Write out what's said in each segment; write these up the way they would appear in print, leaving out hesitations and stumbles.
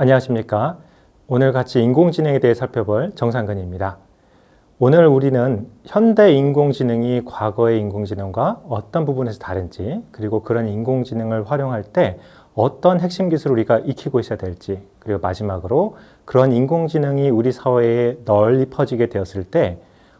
안녕하십니까. 오늘 같이 인공지능에 대해 살펴볼 정상근입니다. 오늘 우리는 현대 인공지능이 과거의 인공지능과 어떤 부분에서 다른지, 그리고 그런 인공지능을 활용할 때 어떤 핵심 기술을 우리가 익히고 있어야 될지, 그리고 마지막으로 그런 인공지능이 우리 사회에 널리 퍼지게 되었을 때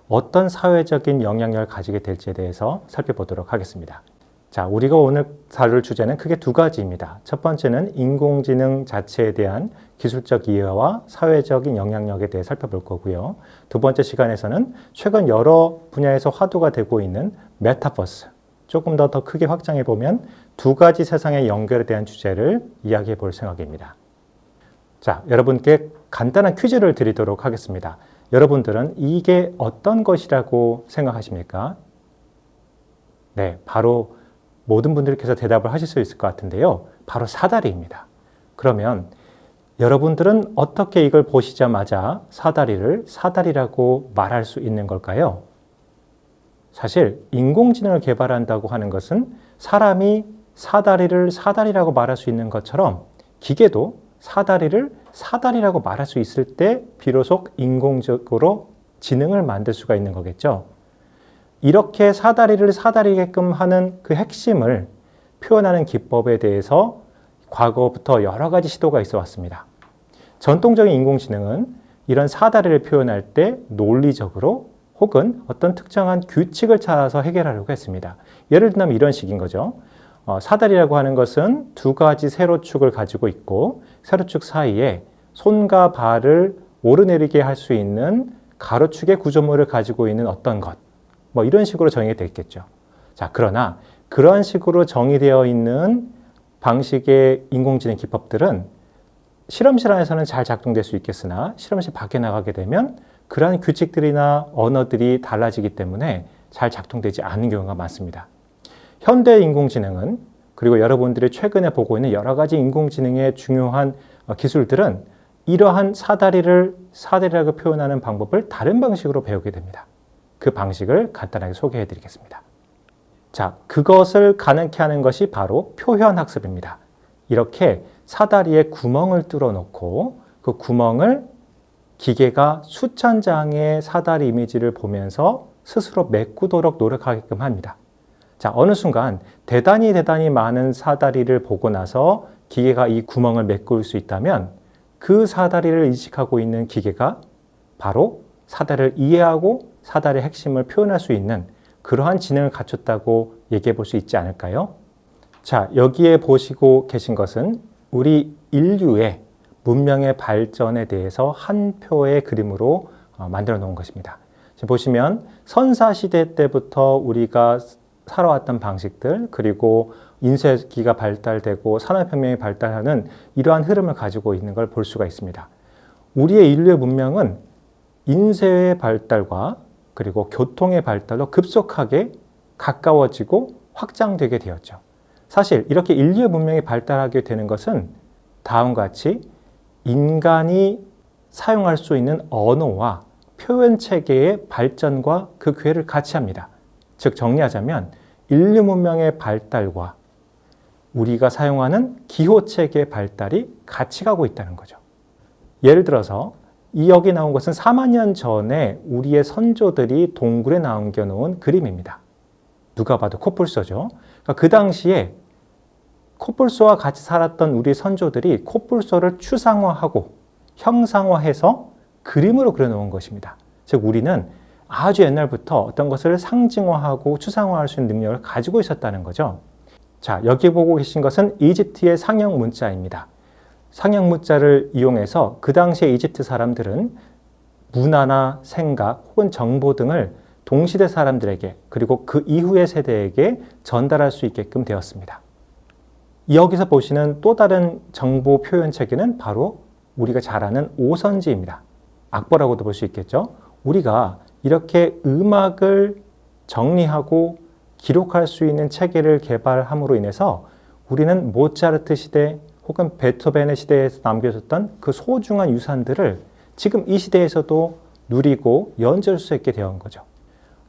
어떤 사회적인 영향력을 가지게 될지에 대해서 살펴보도록 하겠습니다. 자, 우리가 오늘 다룰 주제는 크게 두 가지입니다. 첫 번째는 인공지능 자체에 대한 기술적 이해와 사회적인 영향력에 대해 살펴볼 거고요. 두 번째 시간에서는 최근 여러 분야에서 화두가 되고 있는 메타버스, 조금 더 크게 확장해 보면 두 가지 세상의 연결에 대한 주제를 이야기해 볼 생각입니다. 자, 여러분께 간단한 퀴즈를 드리도록 하겠습니다. 여러분들은 이게 어떤 것이라고 생각하십니까? 네, 바로 모든 분들께서 대답을 하실 수 있을 것 같은데요. 바로 사다리입니다. 그러면 여러분들은 어떻게 이걸 보시자마자 사다리를 사다리라고 말할 수 있는 걸까요? 사실 인공지능을 개발한다고 하는 것은 사람이 사다리를 사다리라고 말할 수 있는 것처럼 기계도 사다리를 사다리라고 말할 수 있을 때 비로소 인공적으로 지능을 만들 수가 있는 거겠죠. 이렇게 사다리를 사다리게끔 하는 그 핵심을 표현하는 기법에 대해서 과거부터 여러 가지 시도가 있어 왔습니다. 전통적인 인공지능은 이런 사다리를 표현할 때 논리적으로 혹은 어떤 특정한 규칙을 찾아서 해결하려고 했습니다. 예를 들면 이런 식인 거죠. 사다리라고 하는 것은 두 가지 세로축을 가지고 있고 세로축 사이에 손과 발을 오르내리게 할 수 있는 가로축의 구조물을 가지고 있는 어떤 것, 뭐 이런 식으로 정의가 되어 있겠죠. 자, 그러나 그런 식으로 정의되어 있는 방식의 인공지능 기법들은 실험실 안에서는 잘 작동될 수 있겠으나 실험실 밖에 나가게 되면 그러한 규칙들이나 언어들이 달라지기 때문에 잘 작동되지 않는 경우가 많습니다. 현대 인공지능은 그리고 여러분들이 최근에 보고 있는 여러 가지 인공지능의 중요한 기술들은 이러한 사다리를 사다리라고 표현하는 방법을 다른 방식으로 배우게 됩니다. 그 방식을 간단하게 소개해 드리겠습니다. 자, 그것을 가능케 하는 것이 바로 표현학습입니다. 이렇게 사다리에 구멍을 뚫어 놓고 그 구멍을 기계가 수천 장의 사다리 이미지를 보면서 스스로 메꾸도록 노력하게끔 합니다. 자, 어느 순간 대단히 많은 사다리를 보고 나서 기계가 이 구멍을 메꿀 수 있다면 그 사다리를 인식하고 있는 기계가 바로 사다리를 이해하고 사다리의 핵심을 표현할 수 있는 그러한 지능을 갖췄다고 얘기해 볼 수 있지 않을까요? 자, 여기에 보시고 계신 것은 우리 인류의 문명의 발전에 대해서 한 표의 그림으로 만들어 놓은 것입니다. 지금 보시면 선사시대 때부터 우리가 살아왔던 방식들, 그리고 인쇄기가 발달되고 산업혁명이 발달하는 이러한 흐름을 가지고 있는 걸 볼 수가 있습니다. 우리의 인류의 문명은 인쇄의 발달과 그리고 교통의 발달로 급속하게 가까워지고 확장되게 되었죠. 사실 이렇게 인류의 문명이 발달하게 되는 것은 다음과 같이 인간이 사용할 수 있는 언어와 표현 체계의 발전과 그 궤를 같이 합니다. 즉 정리하자면 인류 문명의 발달과 우리가 사용하는 기호 체계의 발달이 같이 가고 있다는 거죠. 예를 들어서 여기 나온 것은 4만 년 전에 우리의 선조들이 동굴에 남겨놓은 그림입니다. 누가 봐도 코뿔소죠. 그러니까 그 당시에 코뿔소와 같이 살았던 우리 선조들이 코뿔소를 추상화하고 형상화해서 그림으로 그려놓은 것입니다. 즉 우리는 아주 옛날부터 어떤 것을 상징화하고 추상화할 수 있는 능력을 가지고 있었다는 거죠. 자, 여기 보고 계신 것은 이집트의 상형 문자입니다. 상형 문자를 이용해서 그 당시에 이집트 사람들은 문화나 생각 혹은 정보 등을 동시대 사람들에게 그리고 그 이후의 세대에게 전달할 수 있게끔 되었습니다. 여기서 보시는 또 다른 정보 표현 체계는 바로 우리가 잘 아는 오선지입니다. 악보라고도 볼 수 있겠죠. 우리가 이렇게 음악을 정리하고 기록할 수 있는 체계를 개발함으로 인해서 우리는 모차르트 시대 혹은 베토벤의 시대에서 남겨졌던 그 소중한 유산들을 지금 이 시대에서도 누리고 연주할 수 있게 되는 거죠.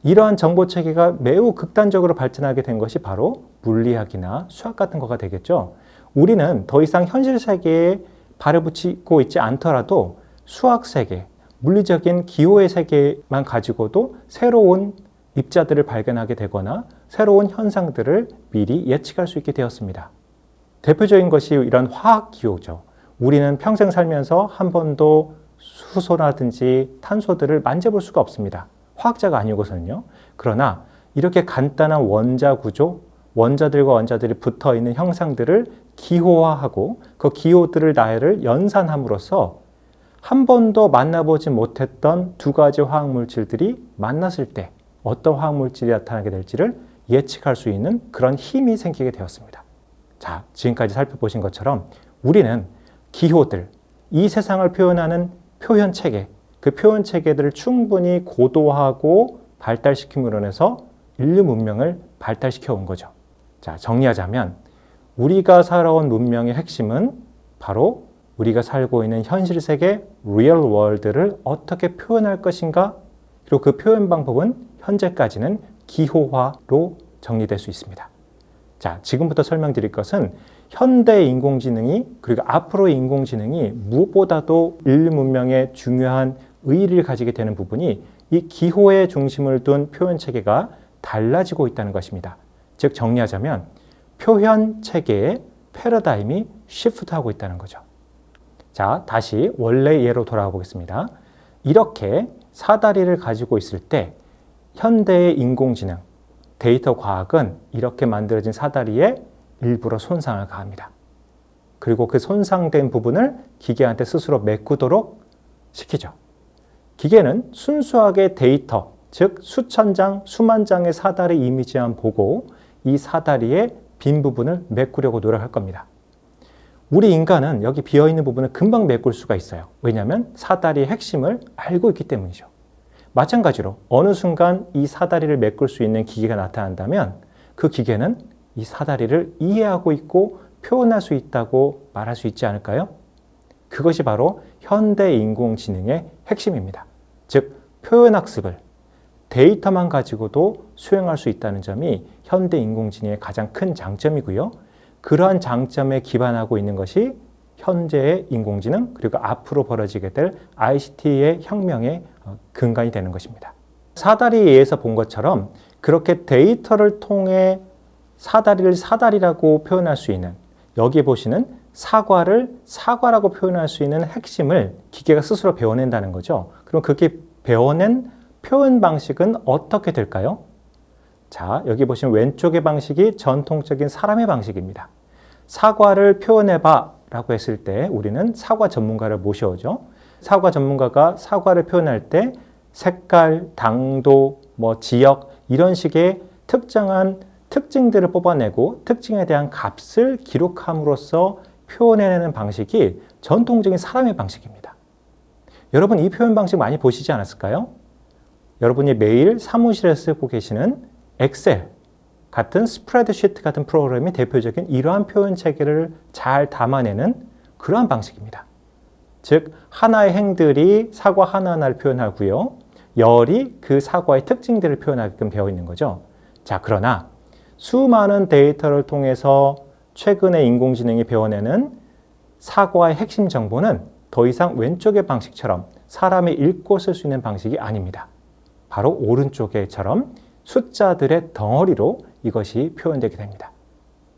이러한 정보체계가 매우 극단적으로 발전하게 된 것이 바로 물리학이나 수학 같은 거가 되겠죠. 우리는 더 이상 현실 세계에 발을 붙이고 있지 않더라도 수학 세계, 물리적인 기호의 세계만 가지고도 새로운 입자들을 발견하게 되거나 새로운 현상들을 미리 예측할 수 있게 되었습니다. 대표적인 것이 이런 화학 기호죠. 우리는 평생 살면서 한 번도 수소라든지 탄소들을 만져볼 수가 없습니다. 화학자가 아니고서는요. 그러나 이렇게 간단한 원자 구조, 원자들과 원자들이 붙어 있는 형상들을 기호화하고 그 기호들을 나열을 연산함으로써 한 번도 만나보지 못했던 두 가지 화학물질들이 만났을 때 어떤 화학물질이 나타나게 될지를 예측할 수 있는 그런 힘이 생기게 되었습니다. 자, 지금까지 살펴보신 것처럼 우리는 기호들, 이 세상을 표현하는 표현 체계, 그 표현 체계들을 충분히 고도화하고 발달시킴으로 인해서 인류 문명을 발달시켜 온 거죠. 자, 정리하자면 우리가 살아온 문명의 핵심은 바로 우리가 살고 있는 현실 세계 real world를 어떻게 표현할 것인가, 그리고 그 표현 방법은 현재까지는 기호화로 정리될 수 있습니다. 자, 지금부터 설명드릴 것은 현대 인공지능이 그리고 앞으로의 인공지능이 무엇보다도 인류 문명의 중요한 의의를 가지게 되는 부분이 이 기호의 중심을 둔 표현 체계가 달라지고 있다는 것입니다. 즉 정리하자면 표현 체계의 패러다임이 시프트하고 있다는 거죠. 자, 다시 원래 예로 돌아가 보겠습니다. 이렇게 사다리를 가지고 있을 때 현대의 인공지능, 데이터 과학은 이렇게 만들어진 사다리에 일부러 손상을 가합니다. 그리고 그 손상된 부분을 기계한테 스스로 메꾸도록 시키죠. 기계는 순수하게 데이터, 즉 수천 장, 수만 장의 사다리 이미지만 보고 이 사다리의 빈 부분을 메꾸려고 노력할 겁니다. 우리 인간은 여기 비어있는 부분을 금방 메꿀 수가 있어요. 왜냐하면 사다리의 핵심을 알고 있기 때문이죠. 마찬가지로 어느 순간 이 사다리를 메꿀 수 있는 기계가 나타난다면 그 기계는 이 사다리를 이해하고 있고 표현할 수 있다고 말할 수 있지 않을까요? 그것이 바로 현대 인공지능의 핵심입니다. 즉 표현학습을 데이터만 가지고도 수행할 수 있다는 점이 현대 인공지능의 가장 큰 장점이고요. 그러한 장점에 기반하고 있는 것이 현재의 인공지능 그리고 앞으로 벌어지게 될 ICT의 혁명의 근간이 되는 것입니다. 사다리에서 본 것처럼 그렇게 데이터를 통해 사다리를 사다리라고 표현할 수 있는, 여기 보시는 사과를 사과라고 표현할 수 있는 핵심을 기계가 스스로 배워낸다는 거죠. 그럼 그렇게 배워낸 표현 방식은 어떻게 될까요? 자, 여기 보시면 왼쪽의 방식이 전통적인 사람의 방식입니다. 사과를 표현해봐 라고 했을 때 우리는 사과 전문가를 모셔오죠. 사과 전문가가 사과를 표현할 때 색깔, 당도, 지역 이런 식의 특정한 특징들을 뽑아내고 특징에 대한 값을 기록함으로써 표현해내는 방식이 전통적인 사람의 방식입니다. 여러분 이 표현 방식 많이 보시지 않았을까요? 여러분이 매일 사무실에 쓰고 계시는 엑셀 같은 스프레드시트 같은 프로그램이 대표적인 이러한 표현 체계를 잘 담아내는 그러한 방식입니다. 즉 하나의 행들이 사과 하나하나를 표현하고요. 열이 그 사과의 특징들을 표현하게끔 되어 있는 거죠. 자, 그러나 수많은 데이터를 통해서 최근에 인공지능이 배워내는 사과의 핵심 정보는 더 이상 왼쪽의 방식처럼 사람이 읽고 쓸 수 있는 방식이 아닙니다. 바로 오른쪽에처럼 숫자들의 덩어리로 이것이 표현되게 됩니다.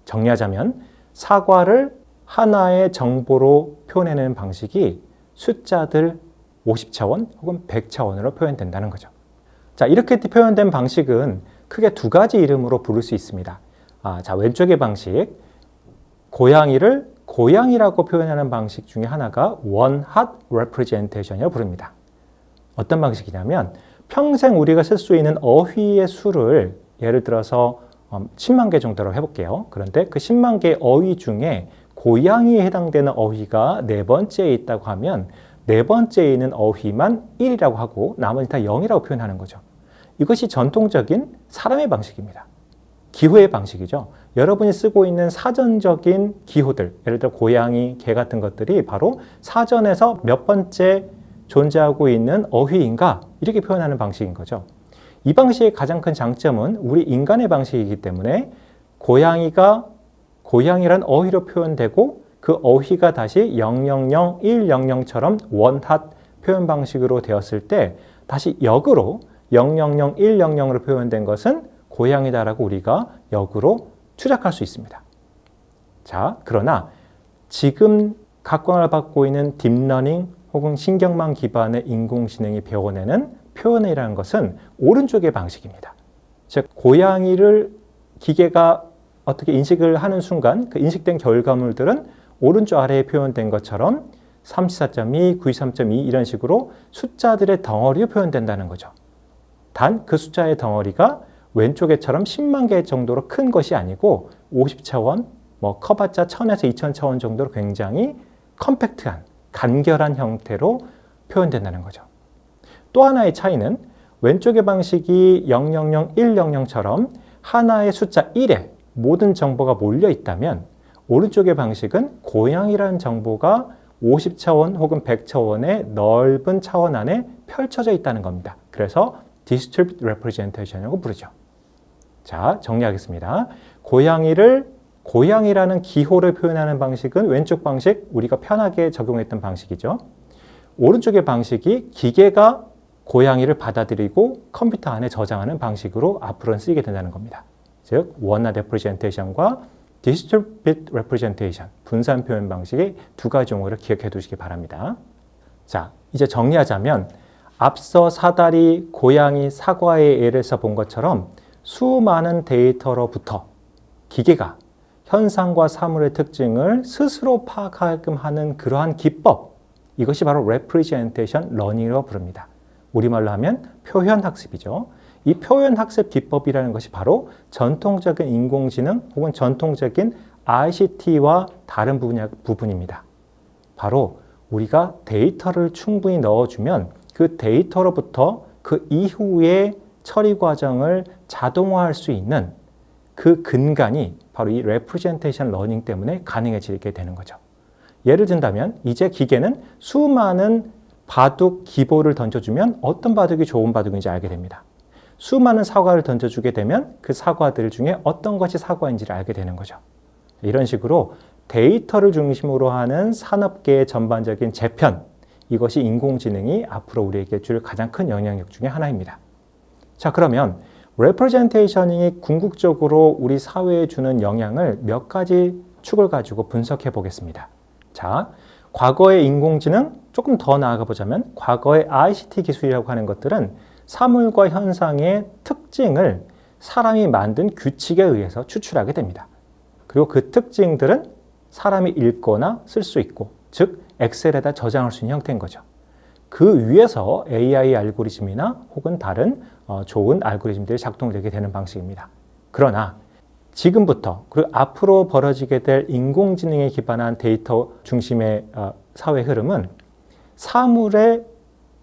정리하자면 사과를 하나의 정보로 표현해내는 방식이 숫자들 50차원 혹은 100차원으로 표현된다는 거죠. 자, 이렇게 표현된 방식은 크게 두 가지 이름으로 부를 수 있습니다. 자, 왼쪽의 방식, 고양이를 고양이라고 표현하는 방식 중에 하나가 one-hot representation이라고 부릅니다. 어떤 방식이냐면 평생 우리가 쓸 수 있는 어휘의 수를 예를 들어서 10만 개 정도로 해볼게요. 그런데 그 10만 개의 어휘 중에 고양이에 해당되는 어휘가 네 번째에 있다고 하면 네 번째에 있는 어휘만 1이라고 하고 나머지 다 0이라고 표현하는 거죠. 이것이 전통적인 사람의 방식입니다. 기호의 방식이죠. 여러분이 쓰고 있는 사전적인 기호들, 예를 들어 고양이, 개 같은 것들이 바로 사전에서 몇 번째 존재하고 있는 어휘인가 이렇게 표현하는 방식인 거죠. 이 방식의 가장 큰 장점은 우리 인간의 방식이기 때문에 고양이가 고양이란 어휘로 표현되고 그 어휘가 다시 000, 100처럼 원핫 표현 방식으로 되었을 때 다시 역으로 000, 100으로 표현된 것은 고양이다라고 우리가 역으로 추적할 수 있습니다. 자, 그러나 지금 각광을 받고 있는 딥러닝 혹은 신경망 기반의 인공지능이 배워내는 표현이라는 것은 오른쪽의 방식입니다. 즉, 고양이를 기계가 어떻게 인식을 하는 순간 그 인식된 결과물들은 오른쪽 아래에 표현된 것처럼 34.2, 93.2 이런 식으로 숫자들의 덩어리로 표현된다는 거죠. 단 그 숫자의 덩어리가 왼쪽에처럼 10만 개 정도로 큰 것이 아니고 50차원, 커봤자 1000에서 2000차원 정도로 굉장히 컴팩트한, 간결한 형태로 표현된다는 거죠. 또 하나의 차이는 왼쪽의 방식이 000, 100처럼 하나의 숫자 1에 모든 정보가 몰려 있다면 오른쪽의 방식은 고양이라는 정보가 50차원 혹은 100차원의 넓은 차원 안에 펼쳐져 있다는 겁니다. 그래서 Distributed Representation이라고 부르죠. 자, 정리하겠습니다. 고양이라는 기호를 표현하는 방식은 왼쪽 방식, 우리가 편하게 적용했던 방식이죠. 오른쪽의 방식이 기계가 고양이를 받아들이고 컴퓨터 안에 저장하는 방식으로 앞으로는 쓰이게 된다는 겁니다. 즉, 원화 레프레젠테이션과 디스트리뷰티드 레프레젠테이션, 분산 표현 방식의 두 가지 용어를 기억해 두시기 바랍니다. 자, 이제 정리하자면 앞서 사다리, 고양이, 사과의 예에서 본 것처럼 수많은 데이터로부터 기계가 현상과 사물의 특징을 스스로 파악하게끔 하는 그러한 기법, 이것이 바로 Representation Learning이라고 부릅니다. 우리말로 하면 표현학습이죠. 이 표현학습 기법이라는 것이 바로 전통적인 인공지능 혹은 전통적인 ICT와 다른 부분입니다. 바로 우리가 데이터를 충분히 넣어주면 그 데이터로부터 그 이후의 처리 과정을 자동화할 수 있는 그 근간이 바로 이 Representation Learning 때문에 가능해지게 되는 거죠. 예를 든다면 이제 기계는 수많은 바둑 기보를 던져주면 어떤 바둑이 좋은 바둑인지 알게 됩니다. 수많은 사과를 던져주게 되면 그 사과들 중에 어떤 것이 사과인지를 알게 되는 거죠. 이런 식으로 데이터를 중심으로 하는 산업계의 전반적인 재편, 이것이 인공지능이 앞으로 우리에게 줄 가장 큰 영향력 중에 하나입니다. 자, 그러면 레프레젠테이셔닝이 궁극적으로 우리 사회에 주는 영향을 몇 가지 축을 가지고 분석해 보겠습니다. 자, 과거의 인공지능, 조금 더 나아가 보자면 과거의 ICT 기술이라고 하는 것들은 사물과 현상의 특징을 사람이 만든 규칙에 의해서 추출하게 됩니다. 그리고 그 특징들은 사람이 읽거나 쓸 수 있고, 즉 엑셀에다 저장할 수 있는 형태인 거죠. 그 위에서 AI 알고리즘이나 혹은 다른 좋은 알고리즘들이 작동되게 되는 방식입니다. 그러나 지금부터 그리고 앞으로 벌어지게 될 인공지능에 기반한 데이터 중심의 사회 흐름은 사물의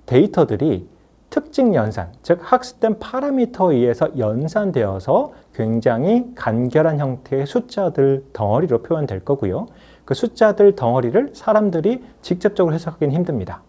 데이터들이 특징 연산, 즉 학습된 파라미터에 의해서 연산되어서 굉장히 간결한 형태의 숫자들 덩어리로 표현될 거고요. 그 숫자들 덩어리를 사람들이 직접적으로 해석하기는 힘듭니다.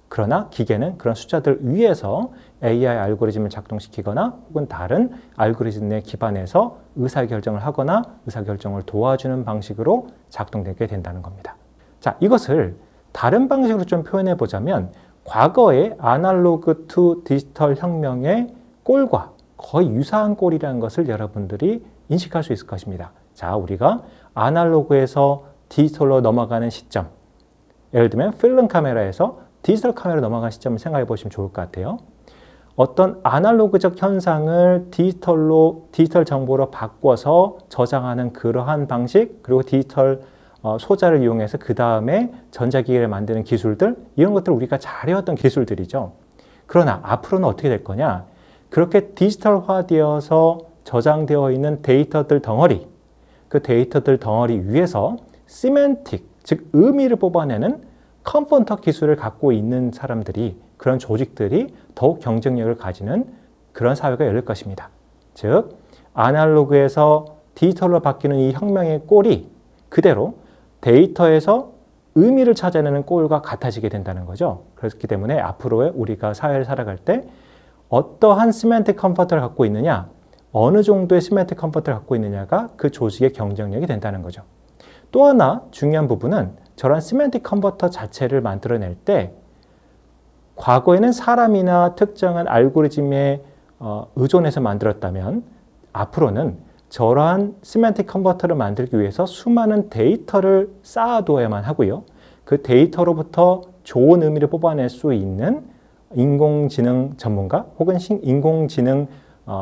그러나 기계는 그런 숫자들 위에서 AI 알고리즘을 작동시키거나 혹은 다른 알고리즘에 기반해서 의사결정을 하거나 의사결정을 도와주는 방식으로 작동되게 된다는 겁니다. 자, 이것을 다른 방식으로 좀 표현해 보자면 과거의 아날로그 투 디지털 혁명의 꼴과 거의 유사한 꼴이라는 것을 여러분들이 인식할 수 있을 것입니다. 자, 우리가 아날로그에서 디지털로 넘어가는 시점, 예를 들면 필름 카메라에서 디지털 카메라로 넘어가는 시점을 생각해 보시면 좋을 것 같아요. 어떤 아날로그적 현상을 디지털 정보로 바꿔서 저장하는 그러한 방식, 그리고 디지털 소자를 이용해서 그 다음에 전자기기를 만드는 기술들, 이런 것들 우리가 잘해왔던 기술들이죠. 그러나 앞으로는 어떻게 될 거냐? 그렇게 디지털화되어서 저장되어 있는 데이터들 덩어리, 그 데이터들 덩어리 위에서 시멘틱, 즉 의미를 뽑아내는 컴포넌트 기술을 갖고 있는 사람들이, 그런 조직들이 더욱 경쟁력을 가지는 그런 사회가 열릴 것입니다. 즉 아날로그에서 디지털로 바뀌는 이 혁명의 꼴이 그대로 데이터에서 의미를 찾아내는 꼴과 같아지게 된다는 거죠. 그렇기 때문에 앞으로의 우리가 사회를 살아갈 때 어떠한 시멘틱 컴포트를 갖고 있느냐, 어느 정도의 시멘틱 컴포트를 갖고 있느냐가 그 조직의 경쟁력이 된다는 거죠. 또 하나 중요한 부분은 저런 시멘틱 컨버터 자체를 만들어낼 때 과거에는 사람이나 특정한 알고리즘에 의존해서 만들었다면 앞으로는 저러한 시멘틱 컨버터를 만들기 위해서 수많은 데이터를 쌓아두어야만 하고요. 그 데이터로부터 좋은 의미를 뽑아낼 수 있는 인공지능 전문가 혹은 인공지능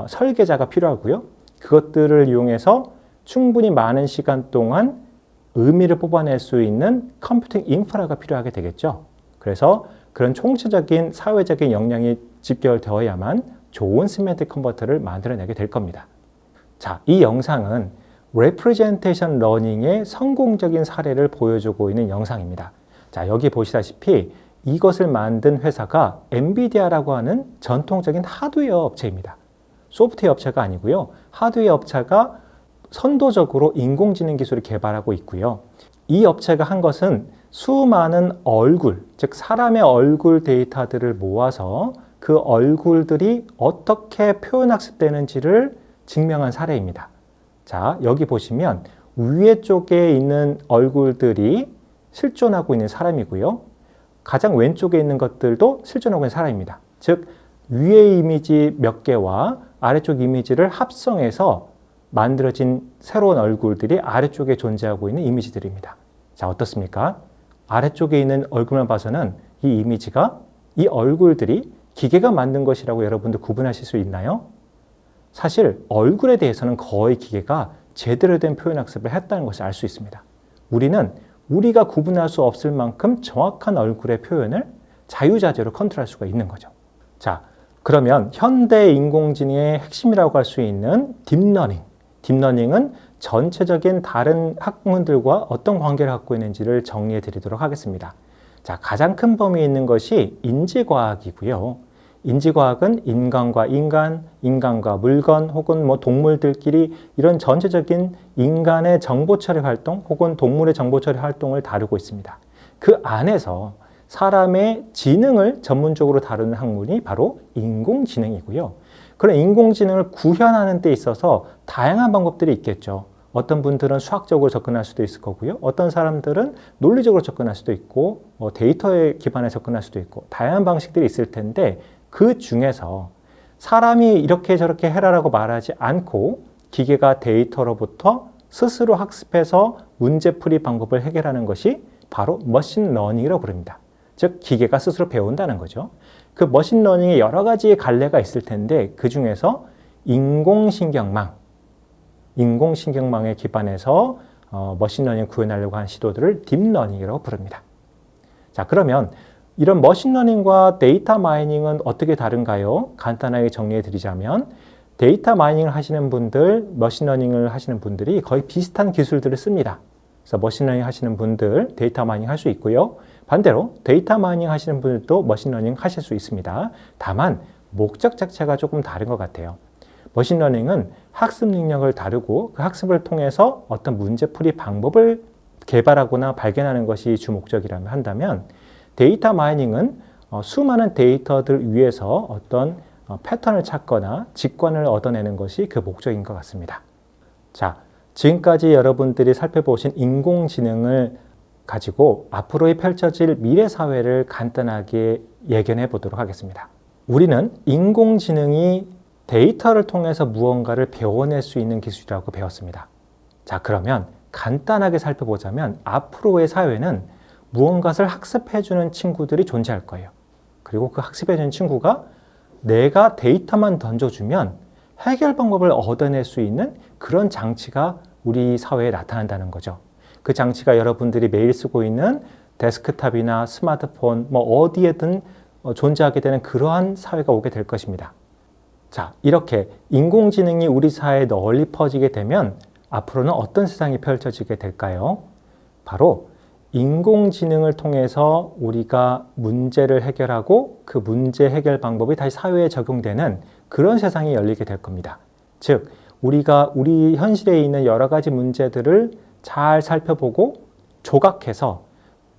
설계자가 필요하고요. 그것들을 이용해서 충분히 많은 시간 동안 의미를 뽑아낼 수 있는 컴퓨팅 인프라가 필요하게 되겠죠. 그래서 그런 총체적인 사회적인 역량이 집결되어야만 좋은 시멘틱 컨버터를 만들어내게 될 겁니다. 자, 이 영상은 Representation Learning의 성공적인 사례를 보여주고 있는 영상입니다. 자, 여기 보시다시피 이것을 만든 회사가 엔비디아라고 하는 전통적인 하드웨어 업체입니다. 소프트웨어 업체가 아니고요. 하드웨어 업체가 선도적으로 인공지능 기술을 개발하고 있고요. 이 업체가 한 것은 수많은 얼굴, 즉 사람의 얼굴 데이터들을 모아서 그 얼굴들이 어떻게 표현학습되는지를 증명한 사례입니다. 자, 여기 보시면 위에 쪽에 있는 얼굴들이 실존하고 있는 사람이고요. 가장 왼쪽에 있는 것들도 실존하고 있는 사람입니다. 즉, 위의 이미지 몇 개와 아래쪽 이미지를 합성해서 만들어진 새로운 얼굴들이 아래쪽에 존재하고 있는 이미지들입니다. 자, 어떻습니까? 아래쪽에 있는 얼굴만 봐서는 이 이미지가, 이 얼굴들이 기계가 만든 것이라고 여러분들 구분하실 수 있나요? 사실 얼굴에 대해서는 거의 기계가 제대로 된 표현학습을 했다는 것을 알 수 있습니다. 우리는 우리가 구분할 수 없을 만큼 정확한 얼굴의 표현을 자유자재로 컨트롤할 수가 있는 거죠. 자, 그러면 현대 인공지능의 핵심이라고 할 수 있는 딥러닝. 딥러닝은 전체적인 다른 학문들과 어떤 관계를 갖고 있는지를 정리해 드리도록 하겠습니다. 자, 가장 큰 범위에 있는 것이 인지과학이고요. 인지과학은 인간과 인간, 인간과 물건 혹은 동물들끼리 이런 전체적인 인간의 정보처리 활동 혹은 동물의 정보처리 활동을 다루고 있습니다. 그 안에서 사람의 지능을 전문적으로 다루는 학문이 바로 인공지능이고요. 그런 인공지능을 구현하는 데 있어서 다양한 방법들이 있겠죠. 어떤 분들은 수학적으로 접근할 수도 있을 거고요. 어떤 사람들은 논리적으로 접근할 수도 있고 데이터에 기반해 접근할 수도 있고 다양한 방식들이 있을 텐데 그 중에서 사람이 이렇게 저렇게 해라라고 말하지 않고 기계가 데이터로부터 스스로 학습해서 문제풀이 방법을 해결하는 것이 바로 머신러닝이라고 부릅니다. 즉 기계가 스스로 배운다는 거죠. 그 머신러닝에 여러 가지의 갈래가 있을 텐데 그 중에서 인공신경망에 기반해서 머신러닝을 구현하려고 하는 시도들을 딥러닝이라고 부릅니다. 자, 그러면 이런 머신러닝과 데이터 마이닝은 어떻게 다른가요? 간단하게 정리해 드리자면 데이터 마이닝을 하시는 분들, 머신러닝을 하시는 분들이 거의 비슷한 기술들을 씁니다. 그래서 머신러닝 하시는 분들 데이터 마이닝 할 수 있고요. 반대로 데이터 마이닝 하시는 분들도 머신러닝 하실 수 있습니다. 다만 목적 자체가 조금 다른 것 같아요. 머신러닝은 학습 능력을 다루고 그 학습을 통해서 어떤 문제풀이 방법을 개발하거나 발견하는 것이 주 목적이라고 한다면 데이터 마이닝은 수많은 데이터들 위에서 어떤 패턴을 찾거나 직관을 얻어내는 것이 그 목적인 것 같습니다. 자, 지금까지 여러분들이 살펴보신 인공지능을 가지고 앞으로의 펼쳐질 미래 사회를 간단하게 예견해 보도록 하겠습니다. 우리는 인공지능이 데이터를 통해서 무언가를 배워낼 수 있는 기술이라고 배웠습니다. 자, 그러면 간단하게 살펴보자면 앞으로의 사회는 무언가를 학습해주는 친구들이 존재할 거예요. 그리고 그 학습해주는 친구가 내가 데이터만 던져주면 해결 방법을 얻어낼 수 있는 그런 장치가 우리 사회에 나타난다는 거죠. 그 장치가 여러분들이 매일 쓰고 있는 데스크탑이나 스마트폰 어디에든 존재하게 되는 그러한 사회가 오게 될 것입니다. 자, 이렇게 인공지능이 우리 사회에 널리 퍼지게 되면 앞으로는 어떤 세상이 펼쳐지게 될까요? 바로 인공지능을 통해서 우리가 문제를 해결하고 그 문제 해결 방법이 다시 사회에 적용되는 그런 세상이 열리게 될 겁니다. 즉, 우리가 우리 현실에 있는 여러 가지 문제들을 잘 살펴보고 조각해서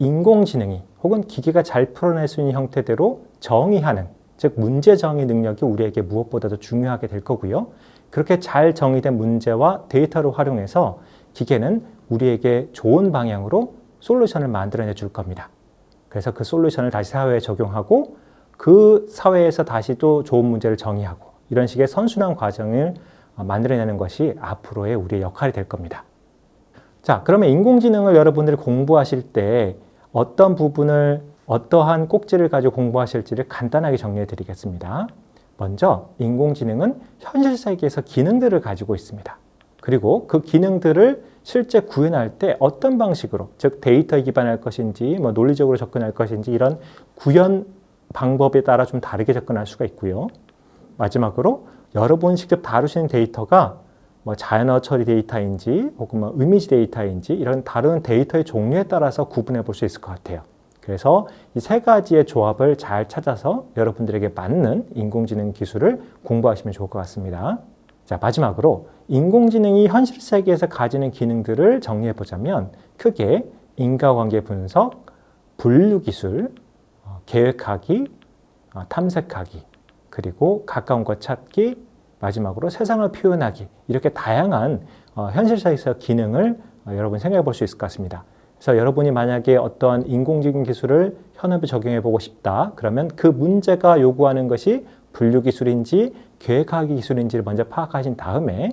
인공지능이 혹은 기계가 잘 풀어낼 수 있는 형태대로 정의하는, 즉 문제 정의 능력이 우리에게 무엇보다도 중요하게 될 거고요. 그렇게 잘 정의된 문제와 데이터를 활용해서 기계는 우리에게 좋은 방향으로 솔루션을 만들어내 줄 겁니다. 그래서 그 솔루션을 다시 사회에 적용하고 그 사회에서 다시 또 좋은 문제를 정의하고 이런 식의 선순환 과정을 만들어내는 것이 앞으로의 우리의 역할이 될 겁니다. 자, 그러면 인공지능을 여러분들이 공부하실 때 어떤 부분을 어떠한 꼭지를 가지고 공부하실지를 간단하게 정리해 드리겠습니다. 먼저 인공지능은 현실 세계에서 기능들을 가지고 있습니다. 그리고 그 기능들을 실제 구현할 때 어떤 방식으로, 즉 데이터에 기반할 것인지 논리적으로 접근할 것인지 이런 구현 방법에 따라 좀 다르게 접근할 수가 있고요. 마지막으로 여러분이 직접 다루시는 데이터가 자연어 처리 데이터인지 혹은 이미지 데이터인지 이런 다른 데이터의 종류에 따라서 구분해 볼 수 있을 것 같아요. 그래서 이 세 가지의 조합을 잘 찾아서 여러분들에게 맞는 인공지능 기술을 공부하시면 좋을 것 같습니다. 자, 마지막으로 인공지능이 현실 세계에서 가지는 기능들을 정리해 보자면 크게 인과관계 분석, 분류 기술, 계획하기, 탐색하기, 그리고 가까운 것 찾기, 마지막으로 세상을 표현하기 이렇게 다양한 현실 세계에서 기능을 여러분 생각해 볼 수 있을 것 같습니다. 그래서 여러분이 만약에 어떠한 인공지능 기술을 현업에 적용해 보고 싶다 그러면 그 문제가 요구하는 것이 분류 기술인지 계획하기 기술인지를 먼저 파악하신 다음에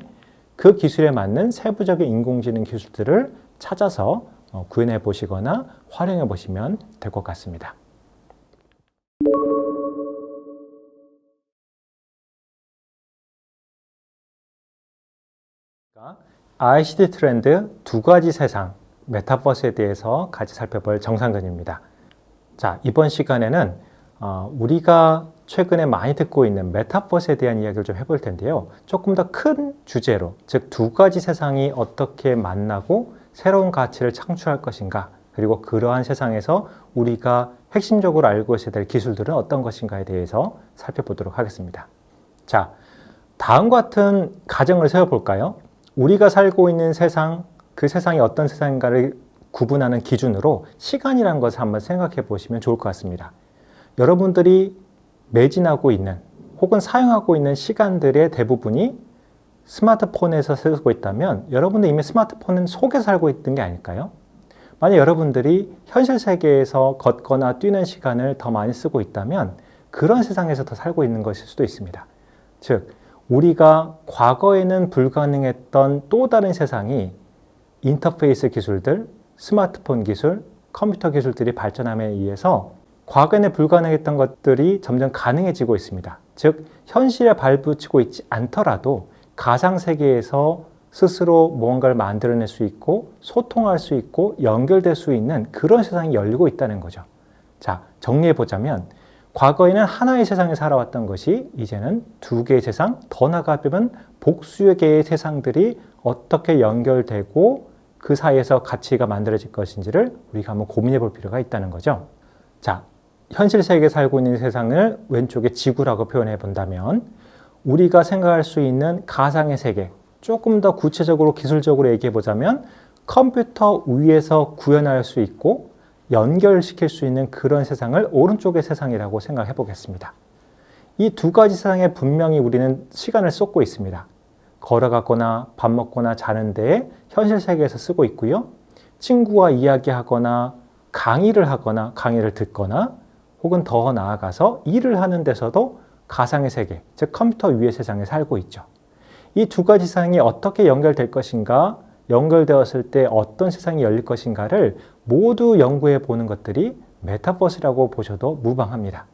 그 기술에 맞는 세부적인 인공지능 기술들을 찾아서 구현해 보시거나 활용해 보시면 될 것 같습니다. ICT 트렌드 두 가지 세상, 메타버스에 대해서 같이 살펴볼 정상근입니다. 자, 이번 시간에는 우리가 최근에 많이 듣고 있는 메타버스에 대한 이야기를 좀 해볼 텐데요. 조금 더 큰 주제로, 즉 두 가지 세상이 어떻게 만나고 새로운 가치를 창출할 것인가, 그리고 그러한 세상에서 우리가 핵심적으로 알고 있어야 될 기술들은 어떤 것인가에 대해서 살펴보도록 하겠습니다. 자, 다음과 같은 가정을 세워볼까요? 우리가 살고 있는 세상, 그 세상이 어떤 세상인가를 구분하는 기준으로 시간이라는 것을 한번 생각해 보시면 좋을 것 같습니다. 여러분들이 매진하고 있는 혹은 사용하고 있는 시간들의 대부분이 스마트폰에서 쓰고 있다면 여러분들 이미 스마트폰 속에 살고 있던 게 아닐까요? 만약 여러분들이 현실 세계에서 걷거나 뛰는 시간을 더 많이 쓰고 있다면 그런 세상에서 더 살고 있는 것일 수도 있습니다. 즉, 우리가 과거에는 불가능했던 또 다른 세상이 인터페이스 기술들, 스마트폰 기술, 컴퓨터 기술들이 발전함에 의해서 과거에는 불가능했던 것들이 점점 가능해지고 있습니다. 즉, 현실에 발붙이고 있지 않더라도 가상세계에서 스스로 무언가를 만들어낼 수 있고 소통할 수 있고 연결될 수 있는 그런 세상이 열리고 있다는 거죠. 자, 정리해보자면 과거에는 하나의 세상에 살아왔던 것이 이제는 두 개의 세상, 더 나아가면 복수의 개의 세상들이 어떻게 연결되고 그 사이에서 가치가 만들어질 것인지를 우리가 한번 고민해 볼 필요가 있다는 거죠. 자, 현실 세계에 살고 있는 세상을 왼쪽에 지구라고 표현해 본다면 우리가 생각할 수 있는 가상의 세계, 조금 더 구체적으로 기술적으로 얘기해 보자면 컴퓨터 위에서 구현할 수 있고 연결시킬 수 있는 그런 세상을 오른쪽의 세상이라고 생각해 보겠습니다. 이 두 가지 세상에 분명히 우리는 시간을 쏟고 있습니다. 걸어가거나 밥 먹거나 자는 데에 현실 세계에서 쓰고 있고요. 친구와 이야기하거나 강의를 하거나 강의를 듣거나 혹은 더 나아가서 일을 하는 데서도 가상의 세계, 즉 컴퓨터 위의 세상에 살고 있죠. 이 두 가지 세상이 어떻게 연결될 것인가, 연결되었을 때 어떤 세상이 열릴 것인가를 모두 연구해 보는 것들이 메타버스라고 보셔도 무방합니다.